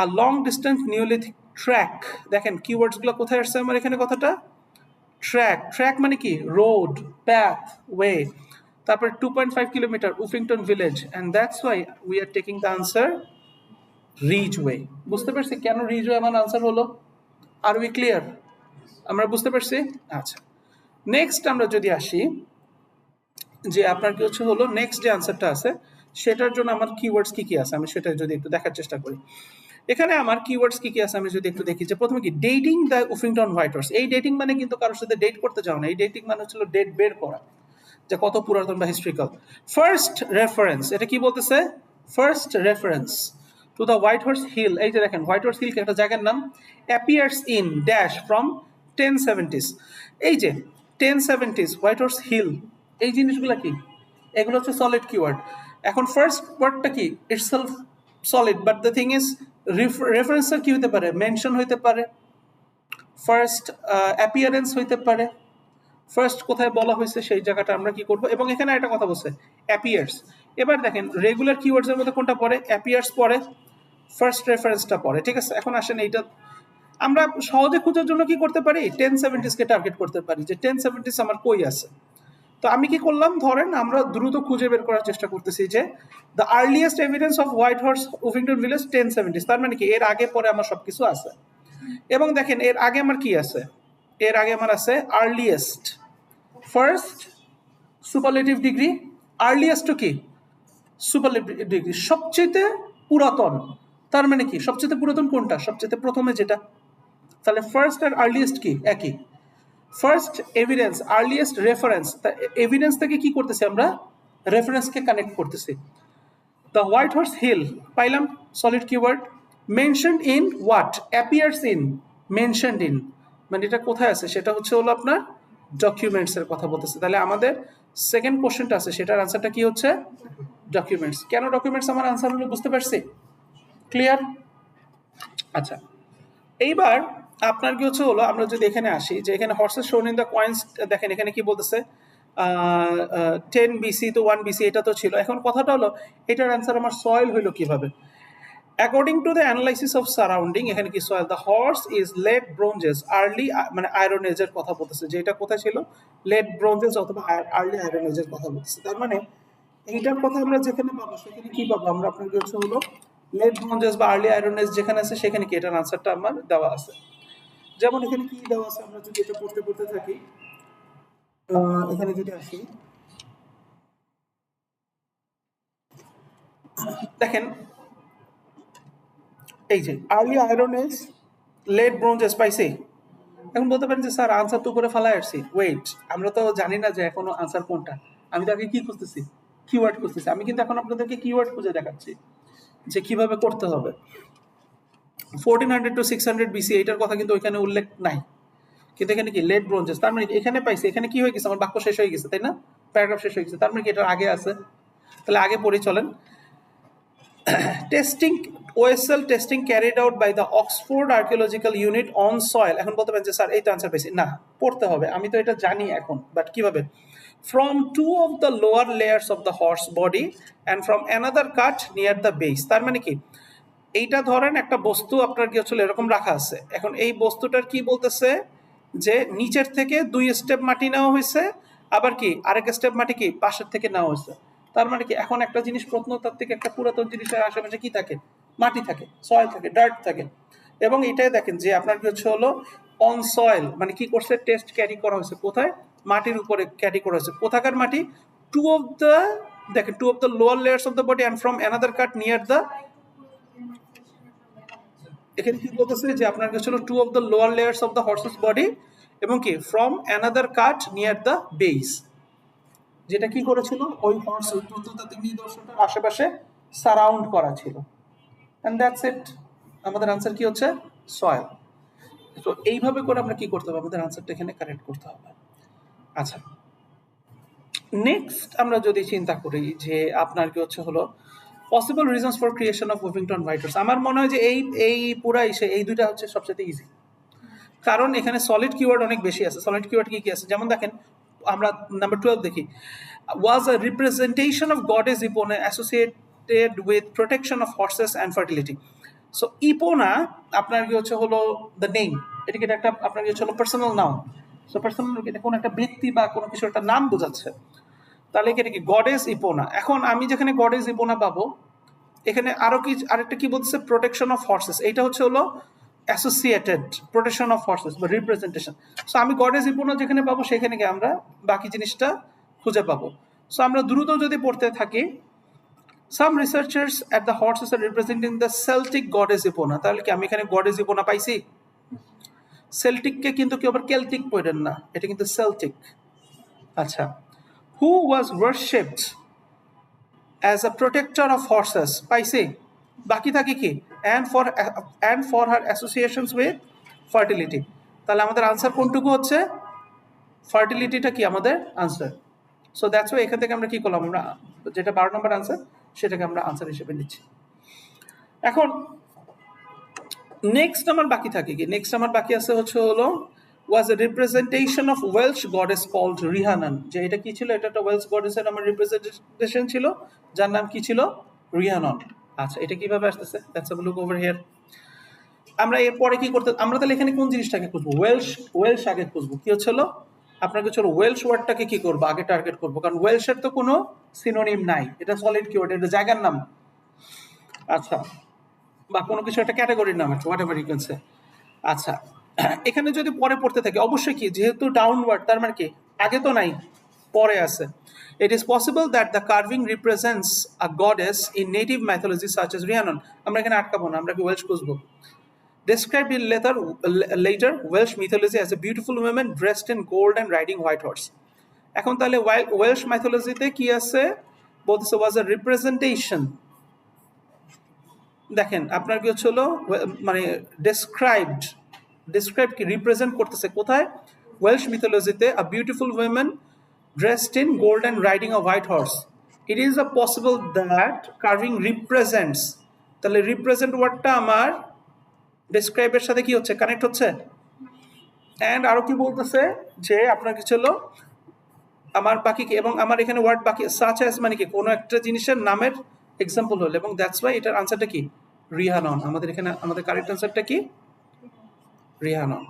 a long distance neolithic track, দেখেন কিওয়ার্ডসগুলো কোথায় আসছে আমার এখানে কথাটা, ট্র্যাক, ট্র্যাক মানে কি রোড, প্যাথ, ওয়ে। তারপরে 2.5 kilometre উফিংটন village, and that's why we are taking the answer Ridgeway. বুঝতে পারছি কেন রিজওয়ে আমার আনসার হলো, আর উই ক্লিয়ার, আমরা বুঝতে পারছি। আচ্ছা, নেক্সট আমরা যদি আসি যে আপনার কি হচ্ছে হলো নেক্সট যে আনসারটা আছে সেটার জন্য আমার কিওয়ার্ডস কি কি আছে, আমি সেটা যদি একটু দেখার চেষ্টা করি। এখানে আমার কিওয়ার্ডস কি কি আছে আমি যদি একটু দেখি, যে প্রথমে কি ডেটিং দ্য উফিংটন হোয়াইট হর্স। এই ডেটিং মানে কিন্তু কারোর সাথে ডেট করতে যাও না, এই ডেটিং মানে হচ্ছিল ডেট বের করা, যে কত পুরাতন বা হিস্ট্রিক্যাল। ফার্স্ট রেফারেন্স, এটা কি বলতেছে, first reference to the White Horse Hill. এই যে দেখেন হোয়াইট হর্স হিল একটা জায়গার নাম, appears in dash from 1070s। এই যে 1070s হোয়াইট হর্স হিল, এই জিনিসগুলো কি, এগুলো হচ্ছে সলিড কিওয়ার্ড। এখন ফার্স্ট ওয়ার্ডটা কি, itself solid, but the thing is রেফারেন্সটা কি হতে পারে, মেনশন হইতে পারে, ফার্স্ট অ্যাপিয়ারেন্স হইতে পারে, ফার্স্ট কোথায় বলা হয়েছে সেই জায়গাটা আমরা কি করব। এবং এখানে একটা কথা বলছে অ্যাপিয়ার্স। এবার দেখেন রেগুলার কিওয়ার্ডসের মধ্যে কোনটা পড়ে, অ্যাপিয়ার্স পড়ে, ফার্স্ট রেফারেন্সটা পড়ে, ঠিক আছে। এখন আসেন এইটা আমরা সহজে খোঁজার জন্য কি করতে পারি, 1070sকে টার্গেট করতে পারি, যে 1070s আমার কই আছে। তো আমি কি করলাম, ধরেন আমরা দ্রুত খুঁজে বের করার চেষ্টা করতেছি যে the earliest evidence off white horse উফিংটন village 1070s, তার মানে কি এর আগে পরে আমার সবকিছু আছে। এবং দেখেন এর আগে আমার কি আছে, এর আগে আমার আছে earliest, first superlative degree, earliest কি সুপারলেটিভ ডিগ্রি, সবচেয়ে পুরাতন। তার মানে কি সবচেয়ে পুরাতন কোনটা, সবচেয়ে প্রথমে যেটা। তাহলে ফার্স্ট আর আর্লিয়েস্ট কি একই, first evidence, earliest reference, evidence থেকে কি করতেছি আমরা, রেফারেন্সকে কানেক্ট করতেছি। দ্য হোয়াইট হর্স হিল পাইলাম, solid keyword. Mentioned in what, appears in, mentioned in মানে এটা কোথায় আছে, সেটা হচ্ছে হলো আপনার ডকুমেন্টসের কথা বলতেছে। তাহলে আমাদের সেকেন্ড কোশ্চেনটা আছে সেটার আনসারটা কি হচ্ছে ডকুমেন্টস। কেন ডকুমেন্টস আমার আনসার হলো বুঝতে পারছি, ক্লিয়ার। আচ্ছা, এইবার আপনার কি হচ্ছে হলো আমরা যদি এখানে আসি, যে এখানে হর্সেস শোন ইন দ্য কয়েন্স, দেখেন এখানে কি বলতেছে 10 BC to 1 BC, এটা তো ছিল। এখন কথাটা হলো এটার অ্যান্সার আমার সয়েল হইলো কিভাবে। According to the analysis of surrounding, এখানে কি soil, the horse is late bronzes early, মানে আয়রন এজের কথা বলতেছে, যেটা কোথায় ছিল লেট ব্রোঞ্জেস অথবা আর্লি আয়রন এজের কথা বলতেছে। তার মানে এইটার কথা আমরা যেখানে পাবো সেখানে কি পাবো আমরা, আপনার কাছে হলো লেট ব্রোঞ্জেস বা আর্লি আয়রন এজ যেখানে আছে সেখানে কি এটার আনসারটা আমার দেওয়া আছে। যেমন এখানে কি দেওয়া আছে, আমরা যদি এটা পড়তে পড়তে থাকি, এখানে যদি আসি, দেখেন এই যে early Iron Age late Bronze Age পাইছি। এখন বলতে পারেন যে স্যার আনসার তো করে ফেলায় আসছি, ওয়েট, আমরা তো জানি না যে এখনো আনসার কোনটা, আমি তো আগে কি খুঁজতেছি, কিওয়ার্ড খুঁজতেছি। আমি কিন্তু এখন আপনাদেরকে কিওয়ার্ড খুঁজে দেখাচ্ছি যে কিভাবে করতে হবে। 1400 to 600 BC এইটার কথা কিন্তু ওইখানে উল্লেখ নাই, কিন্তু এখানে কি লেট ব্রোঞ্জেস, তার মানে এখানে পাইছি, এখানে কি হয়ে গেছে, আমার বাক্য শেষ হয়ে গেছে, তাই না, প্যারাগ্রাফ শেষ হয়ে গেছে, তার মানে কি এটার আগে আছে। তাহলে আগে পড়ি চলেন। Testing, OSL testing carried out by the Oxford Archaeological Unit on soil. এখন বলতে পারেন যে স্যার এই তো আনসার পেয়েছি, না পড়তে হবে, আমি তো এটা জানি এখন, বাট কিভাবে, from two of the lower layers of the horse body and from another cut near the base. তার মানে কি, এইটা ধরেন একটা বস্তু আপনার কি হচ্ছিল এরকম রাখা আছে, এখন এই বস্তুটার কি বলতেছে যে নিচের থেকে 2 স্টেপ মাটি নেওয়া হয়েছে, আবার কি আরেক স্টেপ মাটি কি পাশের থেকে নেওয়া হয়েছে। তার মানে কি, এখন একটা জিনিস প্রত্নতাত্ত্বিক একটা পুরাতন জিনিসের আশেপাশে কি থাকে, মাটি থাকে, সয়েল থাকে, ডার্ট থাকে, এবং এটাই দেখেন যে আপনার কি হচ্ছে হলো অন সয়েল, মানে কি করছে, টেস্ট ক্যারি করা হয়েছে কোথায়, মাটির উপরে ক্যারি করা হয়েছে, কোথাকার মাটি, টু অফ দ্য, দেখেন two of the lower layers of the body and from another cut near the, এখানে কি বলতেছে যে আপনার কাছে হলো two of the lower layers of the horse's body এবং কি from another cut near the base, যেটা কি করেছিল ওই হর্স, ওই প্রত্নতাত্ত্বিক নিদর্শনটার আশেপাশে সারাউন্ড করা ছিল। এন্ড দ্যাটস ইট, আমাদের আনসার কি হচ্ছে সয়েল। তো এইভাবে করে আমরা কি করতে হবে, আমাদের আনসারটা এখানে কারেক্ট করতে হবে। আচ্ছা, নেক্সট আমরা যদি চিন্তা করি যে আপনার কি হচ্ছে হলো possible reasons for creation of Uffington white horse, আমার মনে হয় যে এই পুরা এই দুইটা হচ্ছে সবচেয়ে ইজি, কারণ এখানে সলিড কিওয়ার্ড অনেক বেশি আছে। সলিড কিওয়ার্ড কি কি আছে, যেমন দেখেন আমরা নাম্বার 12 দেখি, was a representation of goddess Epona associated with protection of horses and fertility. So Epona আপনার কি হচ্ছে হলো দ্য নেম, এটা কি একটা আপনার কি হচ্ছে হলো পার্সোনাল নাউন, সো পার্সোনাল এটা কোনো একটা ব্যক্তি বা কোনো কিছু একটা নাম বোঝাচ্ছে, তাহলে এটা কি গডেস ইপোনা। এখন আমি যেখানে গডেস ইপোনা পাবো, এখানে আরো কি আরেকটা কি বলছে, প্রোটেকশন অফ হর্সেস, এইটা হচ্ছে হলো অ্যাসোসিয়েটেড প্রোটেকশন অফ হর্সেস বা রিপ্রেজেন্টেশন। সো আমি গডেস ইপোনা যেখানে পাবো সেখানে গিয়ে আমরা বাকি জিনিসটা খুঁজে পাবো। সো আমরা দ্রুত যদি পড়তে থাকি, some researchers at the horses are representing the Celtic goddess Epona, তাহলে কি আমি এখানে গডেস ইপোনা পাইছি। সেল্টিককে কিন্তু কেউ আবার কেল্টিক পড়েন না, এটা কিন্তু সেল্টিক। আচ্ছা, হু ওয়াজ ওয়ারশিপড as a protector of horses, পাইছি, বাকি থাকে কি and for her associations with fertility, তাহলে আমাদের আনসার কোনটুকু হচ্ছে, ফার্টিলিটিটা কি আমাদের আনসার। সো দ্যাটস ওয়াই এখান থেকে আমরা কি করলাম, আমরা যেটা 12 নম্বর আনসার সেটাকে আমরা আনসার হিসেবে নিচ্ছি। এখন নেক্সট আমার বাকি থাকে কি, নেক্সট আমার বাকি আছে হচ্ছে হলো was a representation of Welsh goddess called Rhiannon, যে এটা কি ছিল, এটা একটা ওয়েলশ গডেসের আমার রিপ্রেজেন্টেশন ছিল, যার নাম কি ছিল, রিহানন। আচ্ছা, এটা কিভাবে আসতেছে, that's a look over here. আমরা এরপরে কি করতে, আমরা তাহলে এখানে কোন জিনিসটাকে খুঁজবো, ওয়েলশ আগে খুঁজবো, কি হচ্ছিল আপনাকে চলো ওয়েলশ ওয়ার্ডটাকে কি করবো আগে টার্গেট করবো, কারণ ওয়েলশের তো কোনো সিনোনিম নাই, এটা সলিড কিওয়ার্ড, এটা জায়গার নাম, আচ্ছা, বা কোনো কিছু একটা ক্যাটাগরির নাম আছে, whatever you can say. আচ্ছা, এখানে যদি পরে পড়তে থাকে অবশ্যই কি, যেহেতু ডাউনওয়ার্ড তার মানে কি আগে তো নাই, পরে আছে। It is possible that the carving represents a goddess in native mythology such as Rhiannon. আমরা এখানে আটকাবো না, আমরা কি ওয়েলশ খুঁজবো। Described in later Welsh mythology as a beautiful woman dressed in gold and riding white horse. এখন তাহলে ওয়েলশ মাইথোলজিতে কি আছে বলতেছে, was a representation, দেখেন আপনার কি হচ্ছিল মানে ডেসক্রাইবড কি রিপ্রেজেন্ট করতেছে কোথায়, ওয়েলশ মিথোলজিতে, a beautiful women dressed in gold and riding a white horse. It is a possible that carving represents, তাহলে রিপ্রেজেন্ট ওয়ার্ডটা আমার ডেসক্রাইবের সাথে কি হচ্ছে, কানেক্ট হচ্ছে। অ্যান্ড আরও কি বলতেছে যে আপনার কিছু হলো আমার বাকি কি, এবং আমার এখানে ওয়ার্ড বাকি সাচ অ্যাজ মানে কি কোনো একটা জিনিসের নামের এক্সাম্পল হলো, এবং দ্যাটস ওয়াই এটার আনসারটা কি রিহানন। আমাদের এখানে আমাদের কারেক্ট অ্যান্সারটা কি? রিহানন।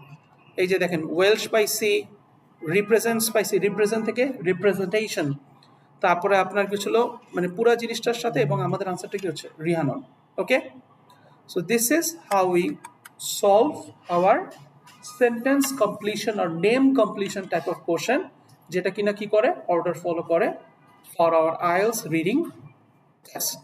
এই যে দেখেন ওয়েলশ পাইছি, রিপ্রেজেন্টস পাইছি, রিপ্রেজেন্ট থেকে রিপ্রেজেন্টেশন, তারপরে আপনার কি ছিল মানে পুরো জিনিসটার সাথে, এবং আমাদের আনসারটা কি হচ্ছে? Rhiannon. Okay, so this is how we solve our sentence completion আর name completion type of question, যেটা কিনা কি করে, অর্ডার ফলো করে for our IELTS reading test.